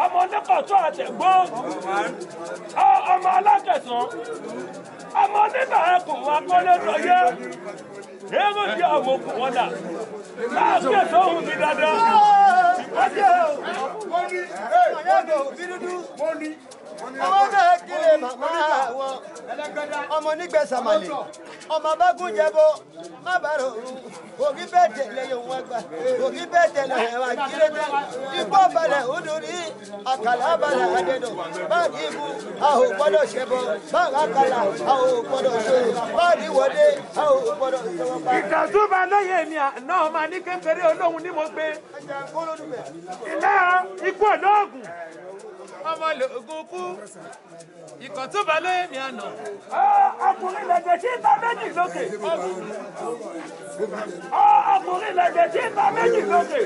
ọmọ oníkọ̀tún àtẹ̀gbọ́ ọmọ alákẹ̀sán ọmọ oníbà ẹkùn akọ́lé lọ́yẹ́ èrò di ọmọ òkú wọn dà láàkẹ̀sán òun ti dáadáa ọmọ náà kílè màmá wọn ọmọ nígbẹ̀sàmàlè ọmọ bágún jẹbọ má bàrà òru òbí bẹ́ẹ̀ tẹ̀lé yòówù wọn gbà òbí bẹ́ẹ̀ tẹ̀lé ẹ̀wà kílẹ̀dẹ̀ ikú balẹ̀ odòrí àkàlà balẹ̀ adẹ́dọ̀ báàgì ibú a ò gbọ́dọ̀ ṣẹbọ báàgì àkàlà a ò gbọ́dọ̀ ṣòro báàgì wọlé a ò gbọ́dọ̀ ṣọwọ́ pa. ìkàtúbà lóye mi àná ọmọ ní kékeré olóhùn ní mo gbé ilé ikú olóògùn ọmọ lògùn kú ìkọ̀túnba lóye mi àná. ọkùnrin lẹ̀jẹ̀ tí ta méjì lókè. ọkùnrin lẹ̀jẹ̀ tí ta méjì lókè.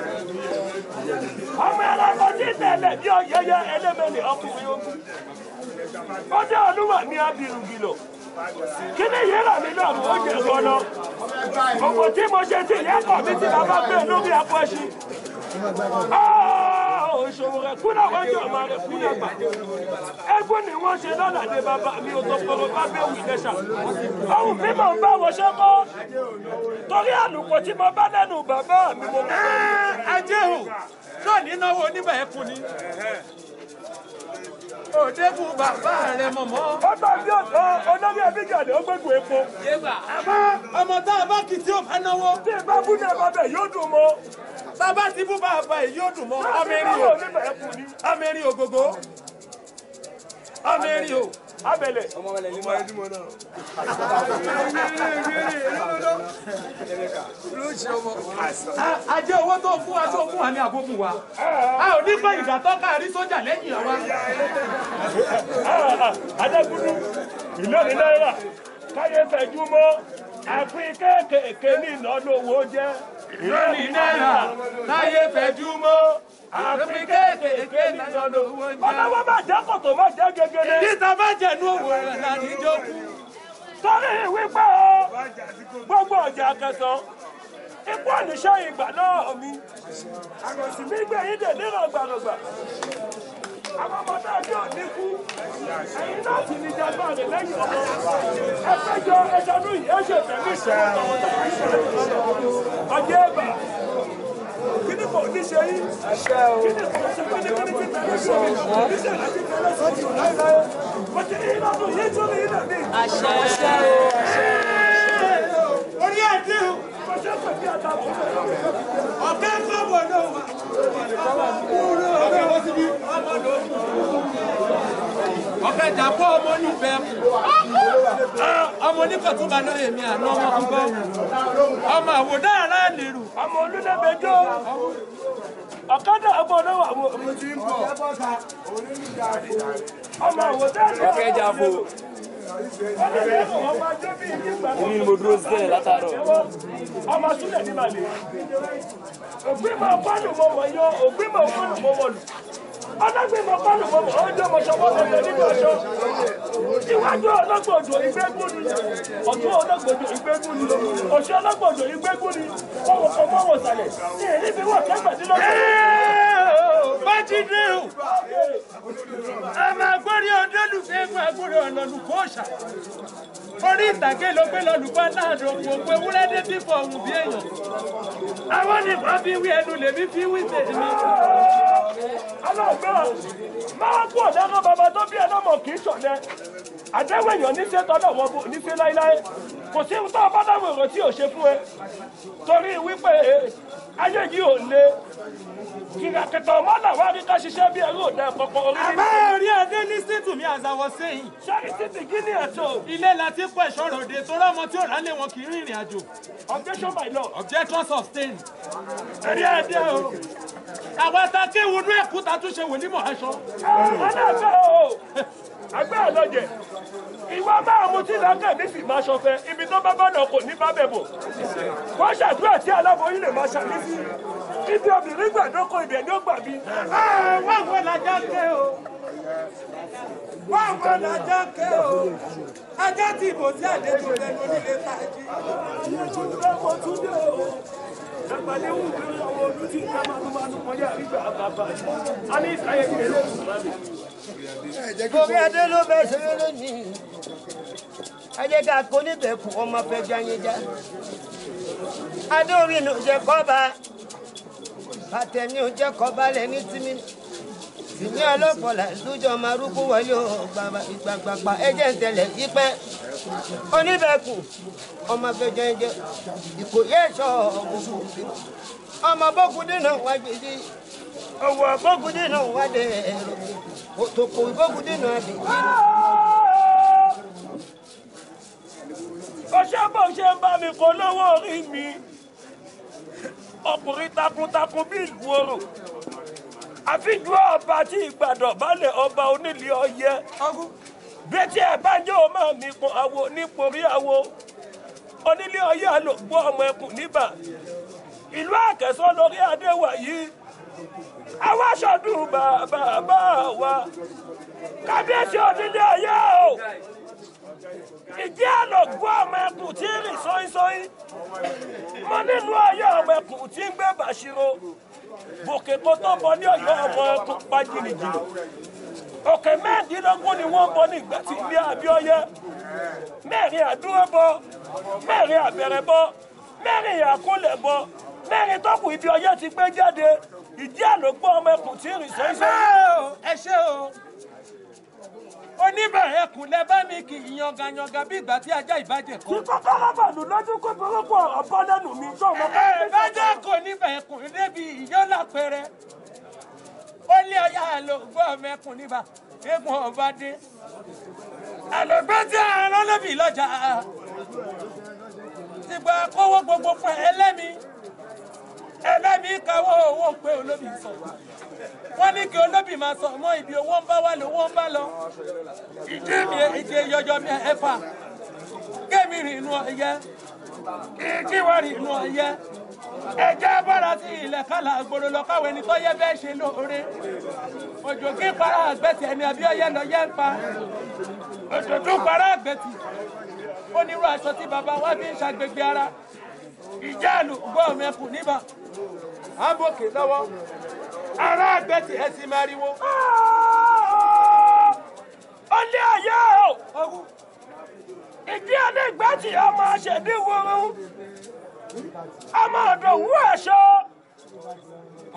ọmọ ẹranko tí tẹ̀lé bí ọ̀yẹ́yẹ́ ẹlẹ́mẹ̀lẹ̀ ọkùnrin ogun. ó dé olúwa ní abirùngìlò. kí ni yìí rà mí náà ó jẹ gbọ́nà. gbogbo tí mo ṣe ti ìyá kọ̀ mi ti bàbá gbé lórí apò ẹṣin. òṣòwò rẹ̀ kúnà wọ́n jẹ́ ọmọ rẹ̀ kúnà gbà. ẹgbẹ́ ni wọ́n ṣe lọ́làdé bàbá mi ò tó kọ́rọ́ bá bẹ́ẹ̀ wù lẹ́ṣà. ohun bí mò ń bá wọ ṣe kọ́. torí àlùkò tí mo bá lẹ́nu bàbá mi mo mú. ajé o náà nínáwó oníbà ẹkùn ni. òdekùn bàbá rẹ mọ̀mọ́. ó bá bí olórí ẹbíjàdé ó gbégbó epo. ọmọ tá a bá kì í tí ó bá náwó. tí ìbá bú ní ẹ̀bá bẹ̀ yóò dùn mọ́. bàbá ti bú bàbá yìí yóò dùn mọ́. amẹ́rin ògógó. amẹ́rin o. abẹ́lẹ̀. ajé owó tó fún wa ní àbókù wa. a ò ní pẹ́ ìgbàtọ́ káàrí sójà lẹ́yìn wa. adékúndú ìlórí náírà káyé fẹ̀jú mọ́ àfin kéékèèké ní ìnáwó jẹ́. ìlórí náírà káyé fẹ̀jú mọ́ àfin kéékèèké ní ìnáwó jẹ́. ọlọ́wọ́ bá jẹ́ kòtò má jẹ́ gẹ́gẹ́rẹ́. níta bá jẹ̀nu òwò rẹ̀ láti jókòó. torí wípé gbogbo ọjà kẹsàn-án ikú àníṣe ìgbà náà mi àgọ̀sì mi gbé yín dè níràn gbàrọ̀gbà àwọn ọmọdé ọjọ́ òní kú ẹ̀yin náà sì ní jagbá rẹ̀ lẹ́yìn ọmọ ẹgbẹ́jọ ẹjọ́nú yìí ẹ ṣe tẹ̀lé ìṣòro ọjọ́ ẹ̀bà kí ni kò ní ṣe yín kí ni kò ṣe kí ni ti tẹ̀lé ìṣòro níṣẹ́ láti tẹ̀lé ìṣòro láíláí mo ti ní ìlànà yìí tó ní ìlànà yìí. àṣẹ orí àdé o. ọ̀kẹ́ kọ́bọ̀ náà wà. ọ̀kẹ́ jàpọ̀ ọmọ onífẹ́ ọmọ oníkọ̀túnba lóye mi àná ọmọ ọgbọ́ ọmọ àwòdá ara lèrò. ọmọ olùdẹ́gbẹ́jọ́ ọ̀kadà ọmọ náà wà wọ. ọmọ àwòdá ọ̀kẹ́ jàpọ̀. Èmi ni mo dúró sílẹ̀ látàárọ̀. ọmọ súnlẹ̀ ní màlẹ̀ ògbìmọ̀ pálù mọ̀ mọ̀ yọ ògbìmọ̀ pálù mọ̀ mọ̀ lù ọlọ́gbìmọ̀ pálù mọ̀ mọ̀ ọjọ́ mọ̀ṣọ́wọ́ lọ́jọ́ nínú ọjọ́ iwájú ọlọ́gbọ̀dọ̀ ìgbégún ni ọ̀tún ọlọ́gbọ̀dọ̀ ìgbégún ni òṣì ọlọ́gbọ̀dọ̀ ìgbégún ni ọwọ́ kan mọ́wọ́ sàlẹ̀ ní èyí fi wọ́n kẹ́gbẹ̀dínlọ́gbọ̀n. Bájídé o àmà agbórí ọdọ́lùfẹ́ ẹgbẹ́ agbórí ọ̀nàlùkọ́ ọ̀ṣà orí ìtàgé ló gbé lọ́lùkọ́ láàrin òkú òkú ewúrẹ́dé tí fọ ohun bí èèyàn àwọn nìkan fi wí ẹnu lèmi fi wí tèmi. aláàgbà máa kú ọ̀dẹ́rọ̀ bàbá tó bí ẹlọ́mọ kì í ṣọ̀lẹ àdéhùn èèyàn níṣẹ́ tọ́lọ̀ wọn bò níṣẹ́ láíláí kò sí tó bá dáhùn èrò tí ò ṣe fún ẹ torí wípé ayé yìí ò le kìràkìtà ọmọ náà wá rí ká ṣiṣẹ́ bí ẹrú òde kọ̀ọ̀kan orí. àbá orí adé listen to me as I was saying. sáré títí kí ni ẹ̀tọ́. ilé la ti kọ́ ẹ̀ṣọ́ ròde torí ọmọ tí ò rálé wọn kì í rìnrìn àjò. objection by law. objection sustained. ẹ̀rí adé o àwọn ta kéwòn ẹ̀kúta tún ṣe wò ní mọ̀ aṣọ. aláàbẹ̀ o àgbẹ̀ ọlọ́jẹ̀ ìwọ máa mú tí lọ́kẹ́ mi sì máa ṣọfẹ́ ibi tó bá bọ́dọ̀ kò ní bá bẹ̀ bò wọ́n ṣàdúrà tí aláboyún lè máa ṣàlísí ibi obìnrin gbàdókò ibẹ̀ ni ó gbà bí. wọ́n wọ́n lajá ké o wọ́n wọ́n lajá ké o ajá tí ìbò sí àdéjọ lẹ́nu onílé tàjí. ọmọ tún dé o àgbàdé wù kí ọmọ olú tí ká máa ń kọjá nígbà àbàbà a ní ìsáyẹ̀ kí lè Gorí adé ló bẹ ṣeré lónìí. Ajé ká kó níbẹ̀ kú ọmọ fẹ́ jayéjá. Adé orí ni ò jẹ́ kọ́ba. Bàtẹ̀mí ò jẹ́ kọ́ba lẹ́ni tìmí. Tìmí ọlọ́pọ̀lá lójọ́ máa rúkú wọlé o gbàgbàgbà ẹjẹ̀ ń tẹ̀lẹ̀ yípẹ́. Oníbẹ̀kù ọmọ fẹ́ jayéjá. Ìkòyí ẹ̀ṣọ́ ọmọ bọ́kùdé náà wá gbèdé. Ọwọ́ bọ́kùdé náà wá dé ẹ̀rọ. Òtòkò ìbọ́kùdé náà dé. ọṣẹ bó ṣe ń bá mi kó lówó orí mi ọkùnrin takuntakun bí ìlú orò àfijú ọba tí ìgbàdàn balẹ̀ ọba onílé Ọ̀yẹ́ bẹ́tí ẹ̀ bá jẹ́ ọmọ mi kun àwo níporí àwo onílé Ọ̀yẹ́ àlògbó ọmọ ẹkùn níbà ìlú Àkẹ́sọ́ lórí adéwà yìí àwa ṣọdún bàbá wa kábíyèsí onílé Ọ̀yẹ́ o ìdí àlògbó ọmọ ẹkùn tí ń rìn sọ́yìnsọ́yìn mo nínú Ọ̀yẹ́ ọmọ ẹkùn tí ń gbé bàṣírò bòkè kó tó bọ ní Ọ̀yọ́ ọmọ ẹkùn pa jìnnìjìnnì òkè mẹ́ẹ̀ẹ́dínlógún ni wọ́n bọ ní ìgbà tí ilé Abíọ́yẹ́ mẹ́rin àdúró bọ mẹ́rin àbẹ̀rẹ̀ bọ mẹ́rin àkúnlẹ̀ bọ mẹ́rin tọ́kù ibi Ọ̀yẹ́ ti gbé jáde ìdí àlògbó ọmọ ẹkùn tí ń rìn sọ́yìnsọ́yìn. ẹ ṣé o oníbẹ̀rẹ̀ ẹkùn lẹ bá mi kì í yanganyanga bí ìgbà tí ajá ìbàjẹ́ kan. kíkọ́ kálábàlù lójú kó burúkú ọ̀bọ lẹ́nu mi tó ọmọ ẹ bàjẹ́ kò níbẹ̀ ẹkùn débi ìyọ́lá pẹrẹ ó lé Ọ̀yẹ́ àlògbó ọmọ ẹkùn níbà eégún ọba dé àlògbó tí àwọn ọlọ́bì lọ́jà ti gba kówó gbogbo pẹ̀ ẹlẹ́mi káwọ́ owó pé olóbì sọ wọ́n ní kí olóbì máa sọ mọ́ ibi owó ń bá wá lówó ń bá lọ ìdí mi ìdí yọjọ mi ẹ̀fà kémi rìn inú Ọ̀yẹ́ kí wọ́n rìn inú Ọ̀yẹ́ ẹ̀jẹ̀ bọ́ra sí ilẹ̀ kálá gbòòrò lọ káwọn ẹni tó yẹ bẹ́ẹ̀ ṣe lóore òjò kí para àgbẹ̀tì ẹni Abíọ́yẹ́ lọ yẹ́ ń pa òjò tún para àgbẹ̀tì onírú aṣọ tí bàbá wa fi ń ṣàgbègbè ara ìjáàlù gbọ́ ọmọ ẹkùn níbà àbòkè lọ́wọ́ ará àgbẹ̀tì ẹ̀sìn mariwo. Ọ̀lẹ Ọ̀yẹ́ o ìdí àdégbàtì ọmọ aṣèdíwòrò ọmọ ọ̀dọ̀wú ẹ̀ṣọ́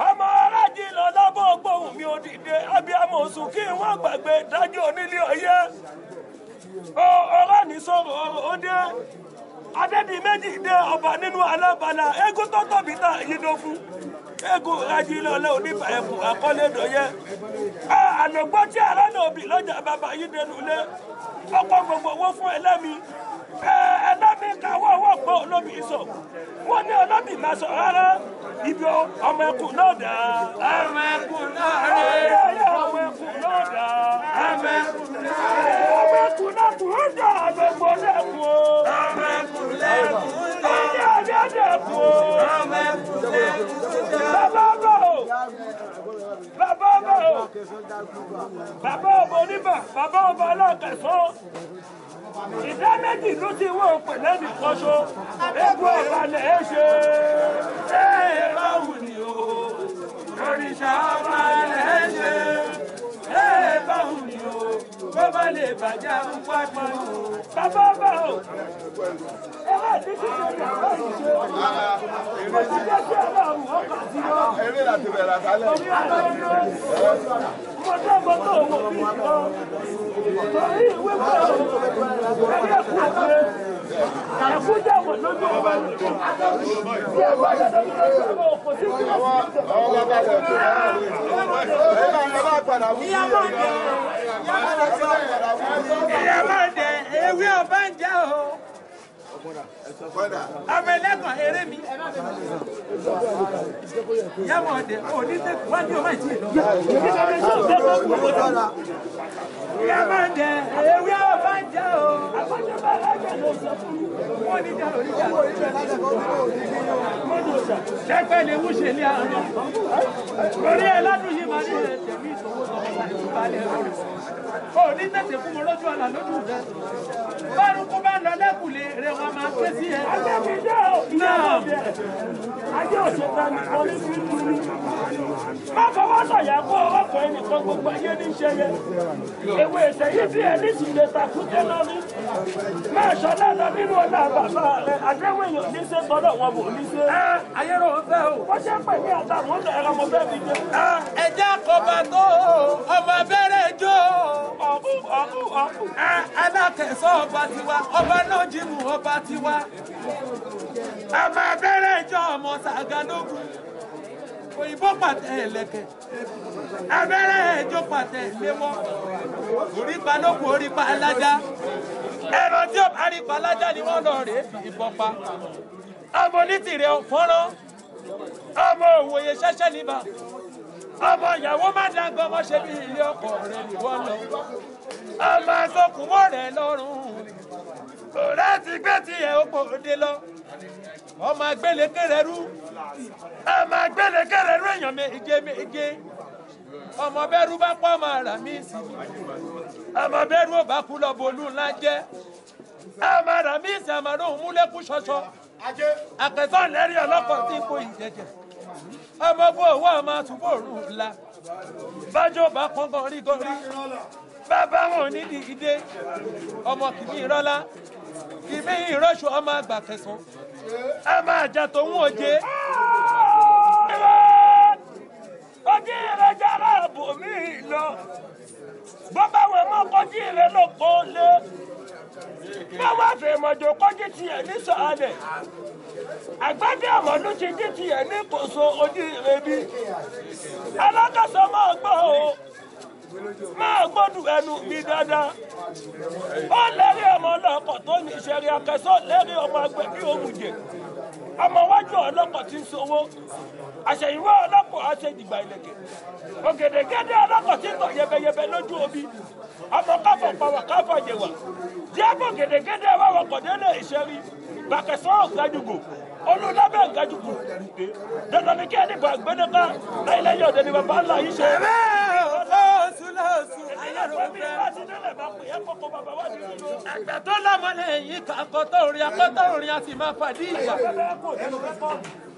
ọmọ arájì lọ lọ́bọ̀ gbóhùn mi ò dìde abiyamọ oṣù kí wọ́n gbàgbé dájú onílé Ọ̀yẹ́ ọ̀rọ̀ ní sọ̀rọ̀ ọ̀rọ̀ ó dé adédi méjì dé ọba nínú alábàlá eégún tó tóbi tá yìí ló fún eégún rájí lọlẹ oníbà ẹkùn àkọlé dọyẹ àlògbó tí ara náà bì lọ́jà bàbá yìí dẹnu lé ọkọ gbogbo owó fún ẹlẹ́mi káwọ́ owó pọ̀ olóbì sọ wọ́n ní olóbì máa sọ rárá ibi ọmọ ẹkùn náà dà ọmọ ẹkùn náà rẹ ọmọ ẹkùn náà dà ọmọ ẹkùn náà rẹ ọmọ ẹkùn náà kù ó dà gbogbo lẹ́kùn o ọmọ ẹkùn lẹ́kùn dà ọjọ́ dẹ́kùn o ọmọ ẹkùn lẹ́kùn dà bàbá bò bàbá ọmọ oníbà bàbá ọmọ Alákẹ́sọ́ ìdá méjì ló ti wọ́n pè lẹ́nu kọ́ṣọ́ egbò ọ̀balẹ̀ ẹ̀ ṣe báwo ni o òrìṣà ọ̀balẹ̀ ẹ̀ ṣe báwo ni o bó bá lè bàjẹ́ àwọn pápá o bàbá bá o ẹ̀rọ ìdíjú tó yà bá yìí ṣe kò sí jẹ́ sí ọlọ́run ọkọ̀ sí lọ. eré láti bẹ̀rẹ̀ àtàlẹ́. orí àtàlẹ́ mọ́tò owó bí lọ torí ìwé bọ̀ ẹ̀rí ẹ̀kú ọ̀gbẹ́ ẹ̀kú jẹ́ wọ̀ lójú ọba tí ẹ̀ bá yẹ lójú ọba kò sí kí wọ́n fi ọwọ́ bá bẹ̀ tó ìyá máa dẹ ewé ọba ń jẹ́ o. Abẹ́lẹ́kàn eré mi. Yàmọ̀ ọ̀dẹ̀ oníṣègùn wájú ọmọ ìtì lọ. Yàmọ̀ ọ̀dẹ̀ ewé ọba ń jẹ́ o. Wọ́n ní jà oríjà. Ṣẹ́pẹ́ lè wúṣe ní àárọ̀. Orí ẹ̀ ládùn yìí máa ní ẹ̀ tẹ̀mí ìṣòwò lọ́wọ́ ìbálẹ̀ rẹ̀. O ní tẹ̀sẹ̀ fún mi lójú ọ̀la lójú rẹ̀. Bárúkú bá lọ lẹ́kùlé rẹ̀ wọ́n máa ké sí ẹ. Náà. Ajé òṣèlú ni polisi ń dúró. Má fọwọ́ sọ̀yà kó ọkọ̀ ẹnìkan gbogbo ayé ní ṣe yẹ. Èwe ìṣẹ̀ yìí bí ẹni sì lè takùté lórí. Máa ṣọlá lọ nínú ọ̀la bàbá rẹ̀. Àdéhùn èèyàn ní ṣe tọ́lọ̀ wọn bò ní ṣe. Ayérò ń fẹ́ o. Wọ́n ṣe pè ní àtàwọn ọ̀dọ̀ ẹ̀rọ ọmọ bẹ́ẹ̀ mi jẹ́. Ẹja kọba tó ọmọ abẹ́rẹ́ jó. Alákẹ́sọ́ ọba tiwa, ọba náà jímù ọba tiwa. Ọmọ abẹ́rẹ́ jó ọmọ Ṣàgálógún. Òyìnbó pàtẹ ẹ̀lẹ̀kẹ̀. Abẹ́rẹ́ ẹjọ́ pàtẹ ìléwọ́. Orípa lókun orípa alájá. Ẹ̀rọ tí ó bá rípa alájá ni wọ́n lọ rèé fi ìbọn pa. Ọmọ onítìrẹ fọ́nrán. Ọmọ òwòye ṣẹ́ṣẹ́ níbà. ọmọ ìyàwó má dáńgọ́ ọmọ ṣe bí ilé ọkọ rẹ̀ nìwọ́n lọ. ọmọ àtọkùnmọ́ rẹ̀ lọ́rùn ọ̀rẹ́ ti gbé tiẹ̀ ó pòde lọ. ọmọ agbélekèrè rú ọmọ agbélekèrè rú èèyàn méje. ọmọ bẹ́rù bá pọ̀ ọmọ ara mi sí mi. ọmọ bẹ́rù ò bá kú lọ bolú ńlá jẹ́. ọmọ ara mi sí àmàlà òun múlẹ́kù ṣọṣọ. àkẹ́tọ́ lẹ́rìí ọlọ́kọ̀ tí kò ìjẹ̀jẹ̀. ọmọ bó owó ọmọ àtúbọ̀ òrùn ńlá. bájọ́ bá pọ́n gọrígọrí. bàbá wọn ò ní dìde. ọmọ kìíní ìrọ́lá. kìíní ìrọ́ṣù ọmọ àgbà kẹsàn-án. ọmọ àjà tó ń wòye. ojú ìrẹ jára ààbò mi lọ bọ́bá wọn mọ́ kọjú ìrẹ ló kó lé báwa fẹ́ mọ̀jọ kọjú tiẹ̀ ní sọ̀álẹ̀ àgbàdì àmọ́dú ti dí tiẹ̀ ní kòso ojú ìrẹ bí alákàsọ máa gbọ́ o máa gbọ́dọ̀ ẹnu mi dáadáa ó lẹ́rìí ọmọ ọlọ́kọ̀ tó ní ìṣẹ̀rí akẹ́sọ́ lẹ́rìí ọmọ agbẹ́ bí òmùjẹ ọmọ wájú ọlọ́kọ̀ tí ń sowó àṣẹyìnwá ọlọ́kọ̀ àṣẹjìgbà ìlẹ̀kẹ̀ ògèdègèdè ọlọ́kọ̀ tí ń tọ̀ yẹbẹyẹbẹ lójú omi ọmọ káfọ̀ pàwọ̀ káfọ̀ yẹwà díẹ̀bù ògèdègèdè wàwọ̀ kọ̀délé ìṣẹ́rí bàkẹ́sọ́ ọ̀gájúgò olùdábẹ́ ọ̀gájúgò dandan ní kí ẹni bá gbẹ́dẹ́ká láìlẹ́yìn ọ̀dẹ ni bàbá ńlá yìí ṣe. àgbà tó lọ́mọ lẹ́yìn akọ́tọ̀ orin a sì máa fàdí ìgbà.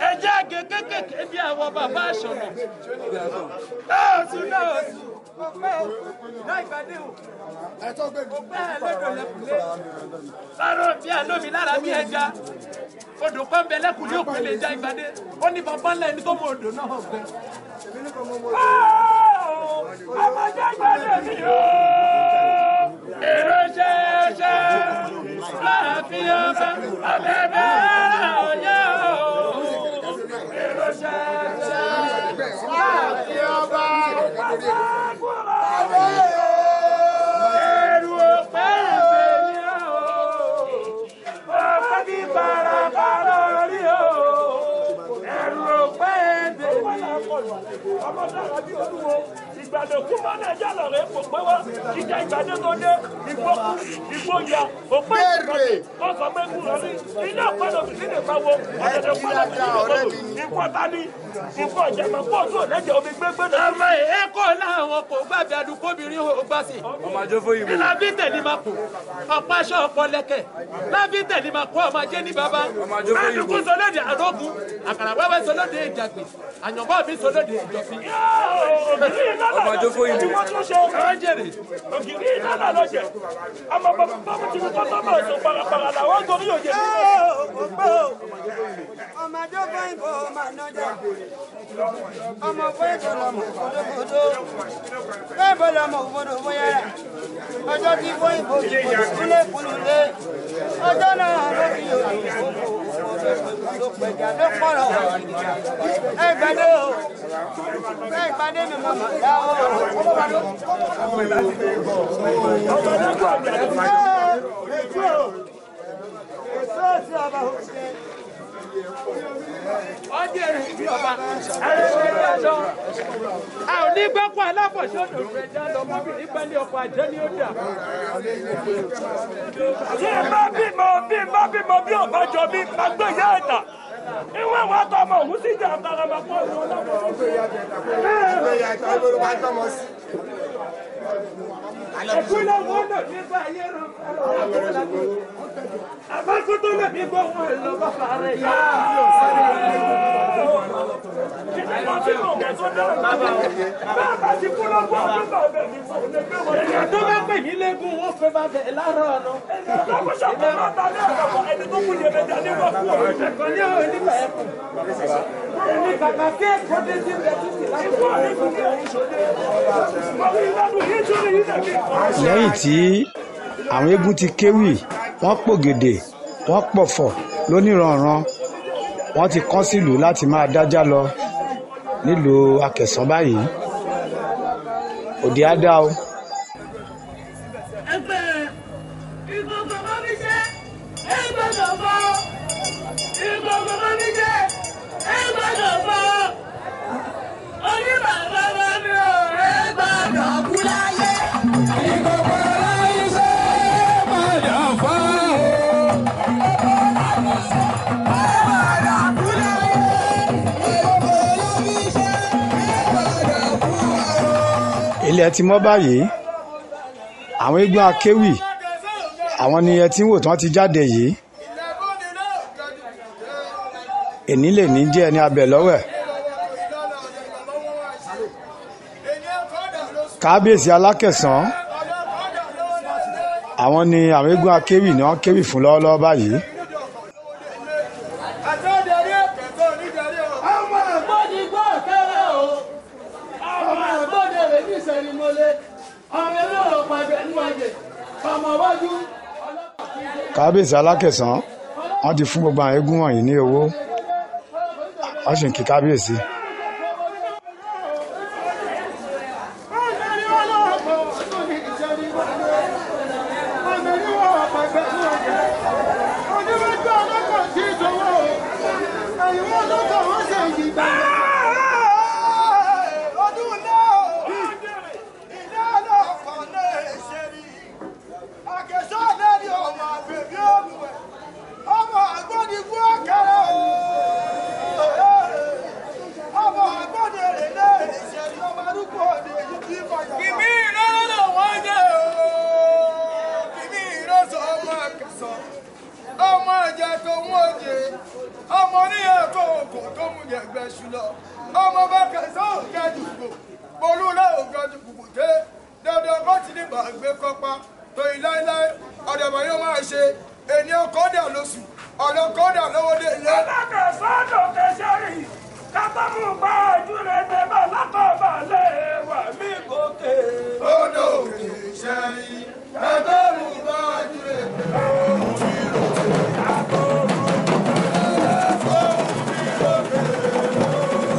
ẹjẹ́ àgé kékèké bí àwọn bàbá àṣọ̀nà. lọ́ọ̀sù náà ìgbàdé o. ọgbẹ́ ẹlẹ́dọ̀ lẹ́kùnlé. sáró bí àlómi lára bí ẹja. odò kan bẹ lẹ́kùnlé òkú lè já ìgbàdé. ó ní bàbá ńlá ẹni tó mọ odò náà gbẹ. ọmọdé ìgbàdé mi yóò. èrò ṣẹṣẹ láàfin ọba abẹ́bẹ́ ọ̀yá o. èrò ṣẹṣẹ láàfin ọba ẹrù ọpẹ́ ìgbèlè o. ọpẹ́ bí parapara rí o. ẹrù ọpẹ́ ìgbèlè o. ọmọ dára bí olúwo ìgbàdo kú mọ́ náà jà lọ́rẹ́ kò pé wá ìjà ìgbàdo tó dé ìgbóya òpé ìgbàdo tó sọ pé kú lórí ilé ọ̀pọ̀lọpọ̀ sí lè pawó ọ̀dẹ̀dẹ̀ pọ̀lọpọ̀ ikú ọ̀tá ní ikú ọ̀jẹ̀mọ̀ kó tó lẹ́jẹ̀ omi gbégbé náà. ọmọ èkó làwọn kò gbàgbé adúgbòbìnrin ò gbà sí. ọmọ àjọfó ìbò. lábí tẹ̀lé máa kù ọ̀pá aṣọ ọ̀pọ̀ lẹ́kẹ̀ lábí tẹ̀lé máa kú ọmọ ajé ní bàbá. adúgbò sọlóde àrógún àkàrà wẹ́wẹ́ sọlóde ìjàgbé àyànbọ́ mi sọlóde ìjọfin. ọmọ àjọfó ìbò. ọjẹrè. ògìrì ìlànà lọ́jẹ̀ ọmọ bàbá tí mo tọ́ bá ọ̀sán parapara làwọn gorí òjò ní. ọmọ àjọpọ̀ ìbò máa nọjà ọmọ fún ètò lọmọ kótókótó bẹ́ẹ̀ bọ́ lọmọ òfòdò bóyá ọjọ́ tí fún ìbò ìbò kúlé kúlúlé ọjọ́ náà ló fi òyìnbó ló pẹ̀jà ló pọ̀rọ̀ ẹ gbàdé o ẹ gbàdé mi màmá dá o. ọjẹrè bí ọba ẹrẹsẹ a ò ní gbẹ́kọ̀ alábọ̀sọ́dọ̀ rẹ̀ já lọ mọ́bìnrin pẹ́lú ọkọ̀ àjẹ́ ní ó dà. tí ẹ bá bímọ bí ọba jọ bí magbé yá ẹ̀dá ìwé wa tọ ọmọ òun sì jà àtàràmà pọ̀ ìwọ lọ́wọ́. ẹ̀kúnlẹ̀ wọn lò nígbà ayé rẹ̀ àbákútó lè ní gbọ́ wọn lọ bá fàárẹ̀ yá. èèyàn tó bá pè mí lẹ́gùn wọn fẹ́ bá bẹ̀ láàárọ̀ ọ̀nà. ẹ̀kọ́ ní àwọn onígbà ẹ̀kọ́. èmi kàkà kí ẹ̀kọ́ dé sí ilẹ̀ títì láti wọ́n. lẹ́yìn tí àwọn eégún ti kéwì wọ́n pògèdè wọ́n pọ̀fọ̀ lóníranran wọ́n ti kán sílùú láti máa dájá lọ nílùú Akẹ̀sán báyìí òde á dá o. ẹgbẹ́ ìgbọ̀ngàn bá mi jẹ́ ẹgbẹ́dọ̀ bọ́ ìgbọ̀ngàn bá mi jẹ́ ẹgbẹ́dọ̀ bọ́ oníbàbá ilẹ̀ ti mọ́ báyìí àwọn eégún akéwì àwọn ni ẹ ti ń wò tí wọ́n ti jáde yìí èní lè ní jẹ́ ẹni abẹ lọ́wẹ̀ kábíyèsí alákẹ̀sán àwọn ni àwọn eégún akéwì ni wọ́n kéwì fún lọ́wọ́lọ́wọ́ báyìí. kábíyèsí alákẹ̀sán wọ́n ti fún gbogbo àwọn eégún wọ̀nyí ní owó wọ́n sì ń kí kábíyèsí.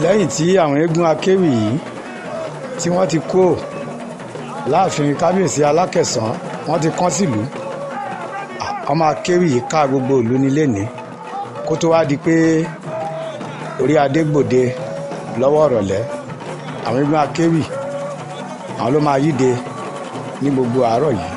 lẹ́yìn tí àwọn eégún akéwì yìí tí wọ́n ti kó láàfin kábíyèsí alákẹ̀sán wọ́n ti kán sílùú ọmọ akéwì yìí ká gbogbo ìlú nílé ní kó tó wá di pé orí adé gbòde lọ́wọ́ ọ̀rọ̀lẹ́ àwọn eégún akéwì àwọn ló máa yíde ní gbogbo àárọ̀ yìí.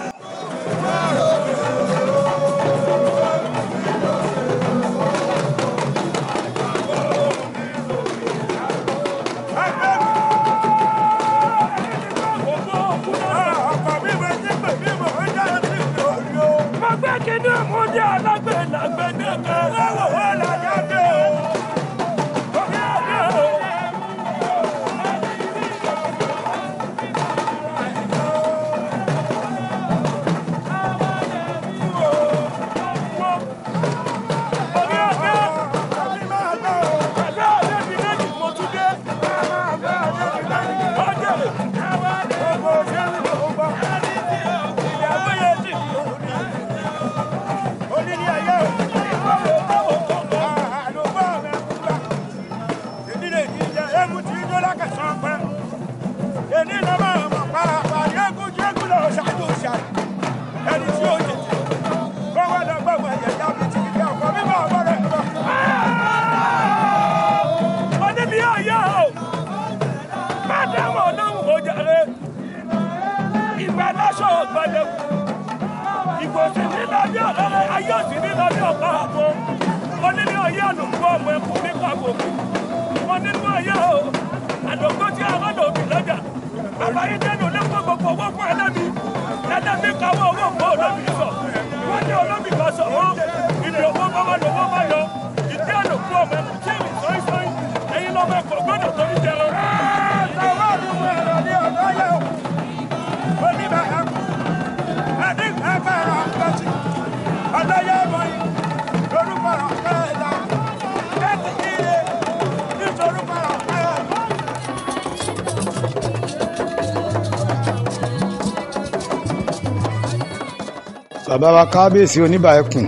bàbá wa kábíyèsí oníbà ẹkùn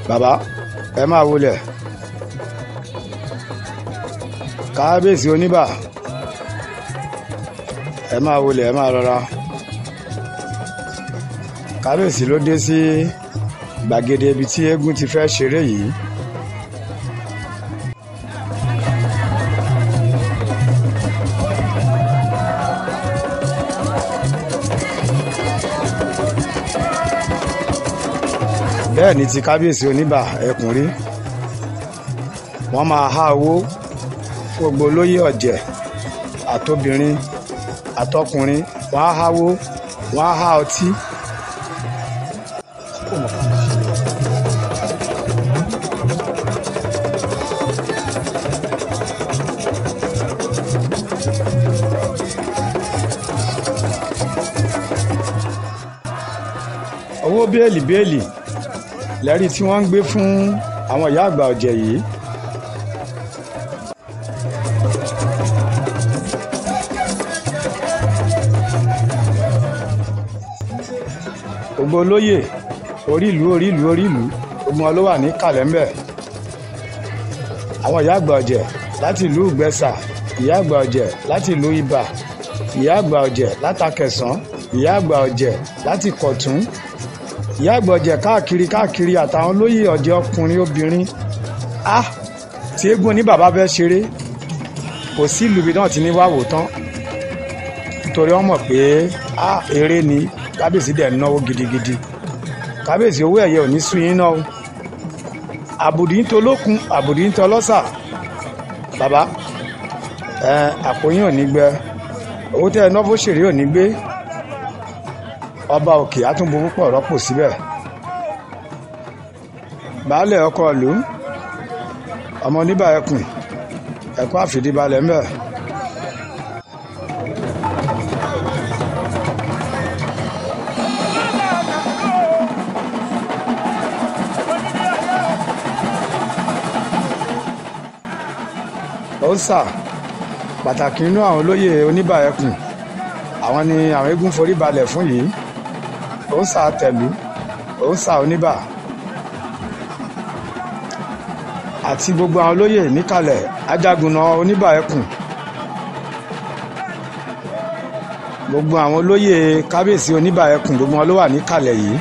bàbá ẹ máa wọlé kábíyèsí oníbà ẹ máa wọlé ẹ máa rọra kábíyèsí ló dé sí gbàgede ibi tí eégún ti fẹ́ ṣeré yìí. bẹ́ẹ̀ ni ti kábíyèsí oníbà ẹkùn rí wọ́n máa há owó fún gbogbo olóyè ọ̀jẹ̀ àtobìnrin àtọkùnrin wọ́n á háwó wọ́n á há ọtí. owó bẹ́ẹ̀lì lẹ́rí tí wọ́n ń gbé fún àwọn ìyá àgbà ọ̀jẹ̀ yìí. gbogbo olóyè orí ìlú gbogbo wọn ló wà ní kàlẹ́ńbẹ̀. àwọn ìyá àgbà ọ̀jẹ̀ láti ìlú ìgbẹ́sà, ìyá àgbà ọ̀jẹ̀ láti ìlú ibà, ìyá àgbà ọ̀jẹ̀ látàkẹ̀sán, ìyá àgbà ọ̀jẹ̀ láti kọ̀tún, ìyá àgbà ọ̀jẹ̀ káàkiri àtàwọn olóyè ọ̀jẹ̀ ọkùnrin obìnrin. tí eégún ní bàbá fẹ́ ṣeré kò sí ìlú ibi náà ti ní wáwò tán, nítorí wọ́n mọ̀ pé eré ni kábíyèsí dẹ̀ náwó gidigidi. kábíyèsí owó ẹ̀yẹ ò ní sún yín náà o. àbùdí ń tolókun àbùdí ń tọlọ́sà. bàbá àpò yín ò ní gbẹ, owó tẹ́ ẹ ná fóṣèré ò ní gbé. ọba òkè àtúnbù púpọ̀ rọ́pò síbẹ̀. baálẹ̀ ọkọ ìlú ọmọ oníbà ẹkùn ẹ̀kọ́ àfìdíbalẹ̀ ńbẹ̀. ó sà pàtàkì nínú àwọn olóyè oníbà ẹkùn, àwọn ni àwọn eégún forí balẹ̀ fún yìí. ó sà tẹ̀lú, ó sà oníbà àti gbogbo àwọn olóyè níkàlẹ̀ ajagunna oníbà ẹkùn. gbogbo àwọn olóyè kábíyèsí oníbà ẹkùn gbogbo wọn ló wà níkàlẹ̀ yìí.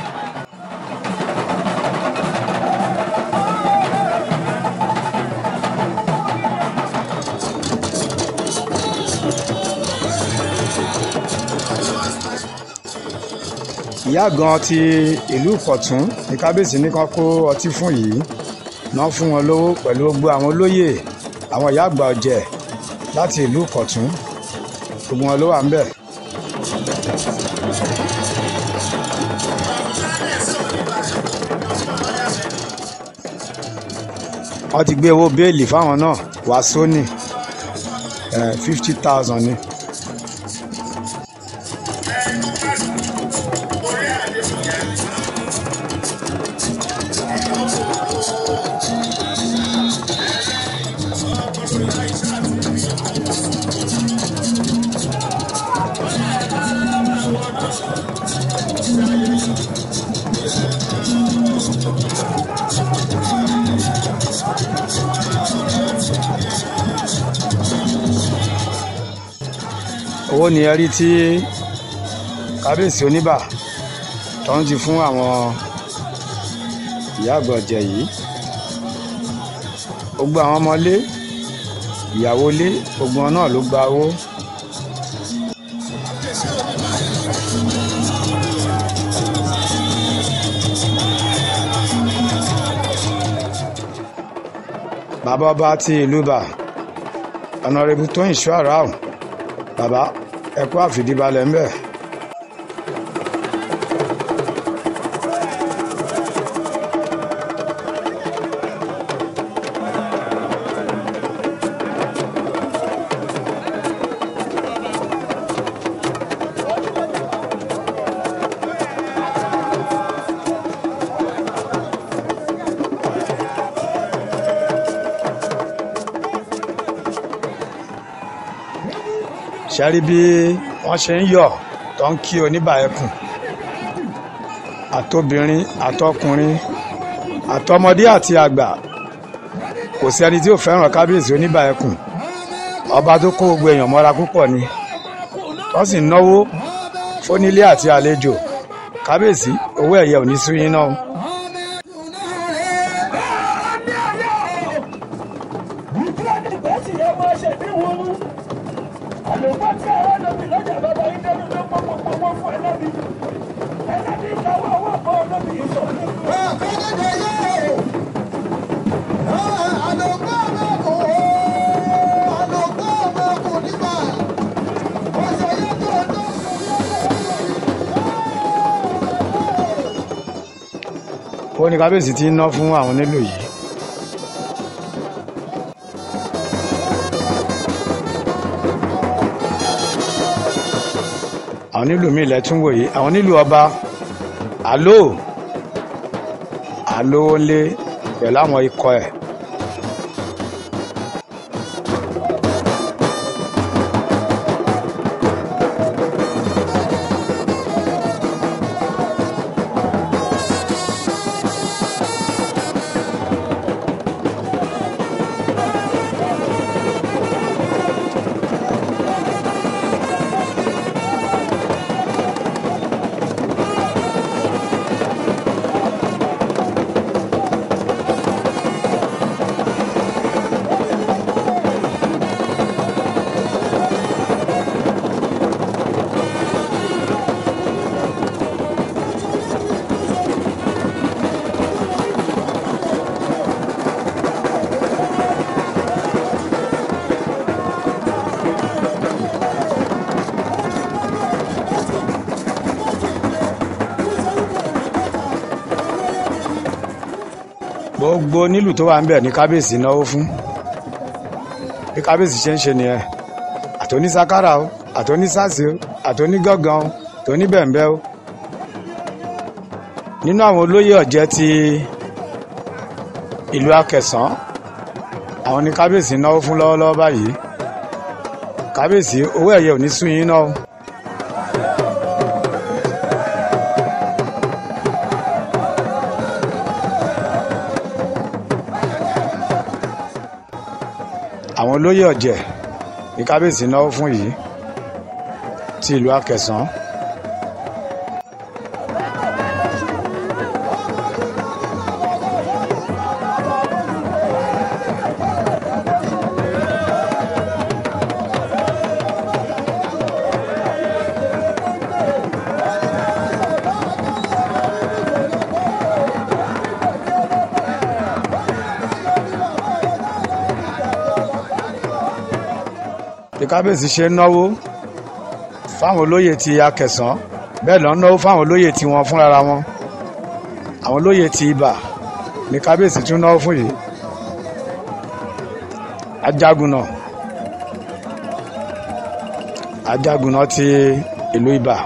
ìyá gan ti ìlú Ìkọ̀tún ní kábíyèsí ní kan kó ọtí fún yìí, náà fún wọn lówó pẹ̀lú gbogbo àwọn olóyè àwọn ìyá àgbà ọ̀jẹ̀ láti ìlú Ìkọ̀tún, gbogbo wọn ló wà ńbẹ̀. wọ́n ti gbé owó béèlì fáwọn náà wá sóní 50,000 ni. owó ni ẹ rí tí kábíyèsí oníbà tó ń ti fún àwọn ìyá àgbà ọ̀jẹ̀ yìí. gbogbo àwọn ọmọlé ìyàwó lé gbogbo wọn náà ló gba owó. bàbá ọba ti ìlú Ìbà ọ̀nàrẹ́bù Tóyìn Ṣóàràù, bàbá ẹ̀kọ́ àfìdíbalẹ̀ ńbẹ̀. ṣẹ́rí bí wọ́n ṣe ń yọ̀ tó ń kí oníbà ẹkùn, àtobìnrin àtọkùnrin àtọmọdé àti àgbà, kò sí ẹni tí ò fẹ́ràn kábíyèsí oníbà ẹkùn. ọba tó kó gbogbo èèyàn mọ́ra púpọ̀ ni, tó sì náwó fónílé àti àlejò. kábíyèsí owó ẹ̀yẹ ò ní sú yín náà. ni kábíyèsí ti ń ná fún àwọn onílù yìí. àwọn onílù míì lẹ́tún wò yìí, àwọn onílù ọba àlówó ńlé pẹ̀lú àwọn ikọ̀ ẹ̀. gbogbo nílùú tó wà ń bẹ̀ ní kábíyèsí náwó fún, bí kábíyèsí ṣe ń ṣe nìyẹn. àtòní sakara o, àtòní sásì o, àtòní gángan o, àtòní bẹ̀m̀bẹ̀ o. nínú àwọn olóyè ọ̀jẹ̀ ti ìlú Akẹ̀sán, àwọn ní kábíyèsí náwó fún lọ́wọ́lọ́wọ́ báyìí. kábíyèsí owó ẹ̀yẹ ò ní sún yín náà o. àwọn olóyè ọ̀jẹ̀ ní kábíyèsí náwó fún yìí ti ìlú Akẹ̀sán. bí kábíyèsí ṣe ń náwó fáwọn olóyè ti Akẹ̀sán, bẹ́ẹ̀ ló ń náwó fáwọn olóyè tí wọ́n fúnra wọn. àwọn olóyè ti Ibà ní kábíyèsí tún náwó fún yìí. Ajagunna ti ìlú Ibà.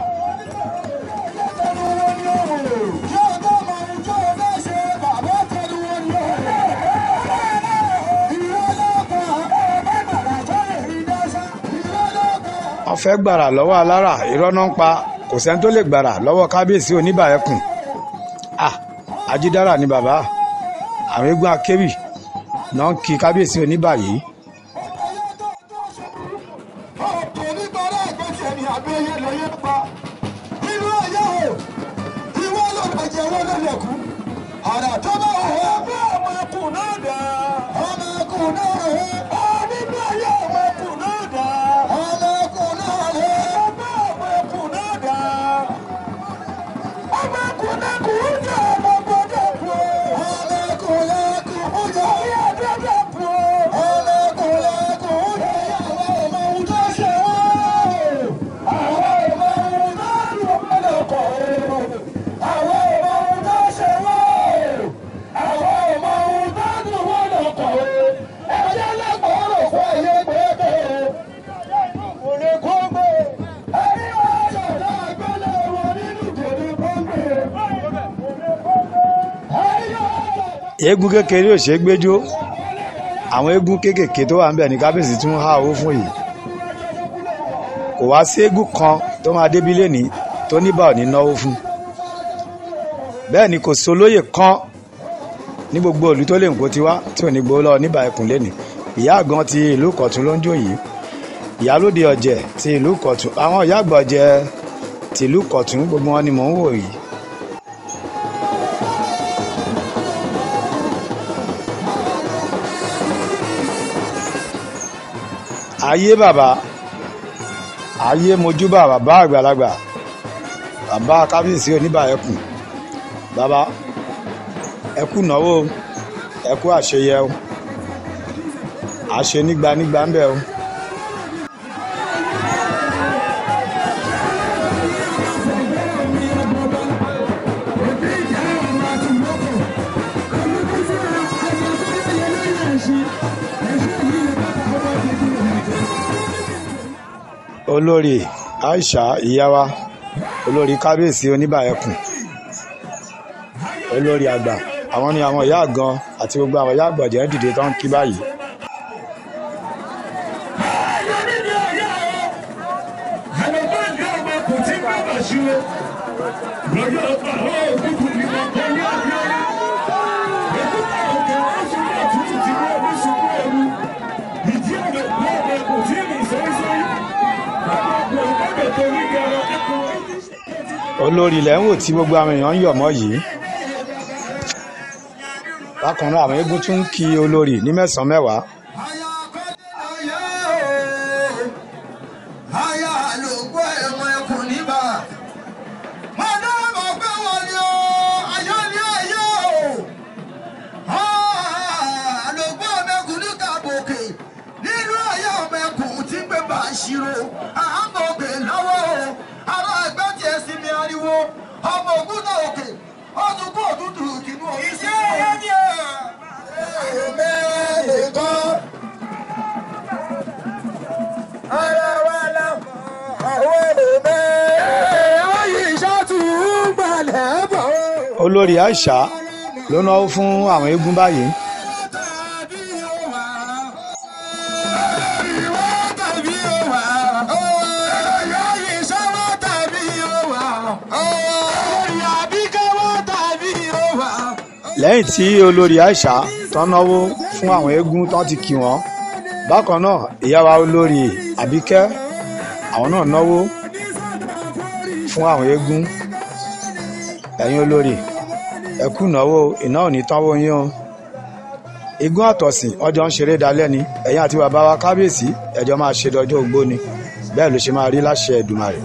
wọ́n fẹ́ gbàrà lọ́wọ́ alára, irọ́ náà ń pa, kò sẹ́ni tó lè gbàrà lọ́wọ́ kábíyèsí Oníbà Ẹkùn. Ajídára ni bàbá, àwọn eégún akéwì náà ń kí kábíyèsí Oníbà yìí. eégún kékeré ò ṣe gbẹ́jọ́, àwọn eégún kéékèèké tó wà ń bẹ̀ ní kábíyèsí tún há owó fún yìí. kò wá sí eégún kan tó máa débí lẹ́ni tó Níbà ò ní náwó fún. bẹ́ẹ̀ ni kò sí olóyè kan ní gbogbo ìlú tó lè ń kó tiwá tí ò ní gbowó lọ́wọ́ Níbà Ẹkùn lẹ́ni. ìyá àgàn ti ìlú Ìkọ̀tún ló ń jó yìí, ìyálóde ọ̀jẹ̀ ti ìlú Ìkọ̀tún, àwọn ìyá àgbà ọ̀jẹ̀ ti ìlú Ìkọ̀tún, gbogbo wọn ni mò ń wò yìí. ayé bàbá, ayé mojúbà bàbá àgbàlagbà, bàbá kábíyèsí Oníbà Ẹkùn. bàbá ẹkú náwó, ẹkú àṣeyẹ o, àṣe nígbà ń bẹ o. olórí Aisha ìyá wa, olórí kábíyèsí Oníbà Ẹkùn, olórí àgbà, àwọn ni àwọn ìyá àgan àti gbogbo àwọn ìyá àgbàjẹ́ dìde tó ń kí báyìí. olórí ilẹ̀ ń wò tí gbogbo àwọn èèyàn ń yọ̀ mọ́ yìí. bákan náà àwọn eégún tún ń kí olórí ní mẹ́sàn-án mẹ́wàá. ọmọ ògùn náà òkè ọdún kó òtútù kìnnú iṣẹ́ ẹni mẹ́rin kan ara wa lámọ̀ àwọn mẹ́rin ọyìn ìṣàtúgbàlẹ̀ bọ̀. olórí Aisha ló náwó fún àwọn eégún báyìí. lẹ́yìn tí olórí Aisha tán náwó fún àwọn eégún tán ti kí wọn, bákan náà ìyá wa olórí Àbíkẹ́ àwọn náà náwó fún àwọn eégún. ẹ̀yin olórí ẹ kú náwó, iná ò ní tánwó yín o. igun àtọ̀sìn ọjọ́ ń ṣeré dalẹ́ ni, ẹ̀yin àti bàbá wa kábíyèsí ẹjọ́ máa ṣe dọjọ́ ogbó ni, bẹ́ẹ̀ ló ṣe máa rí láṣẹ Èdùmàrè.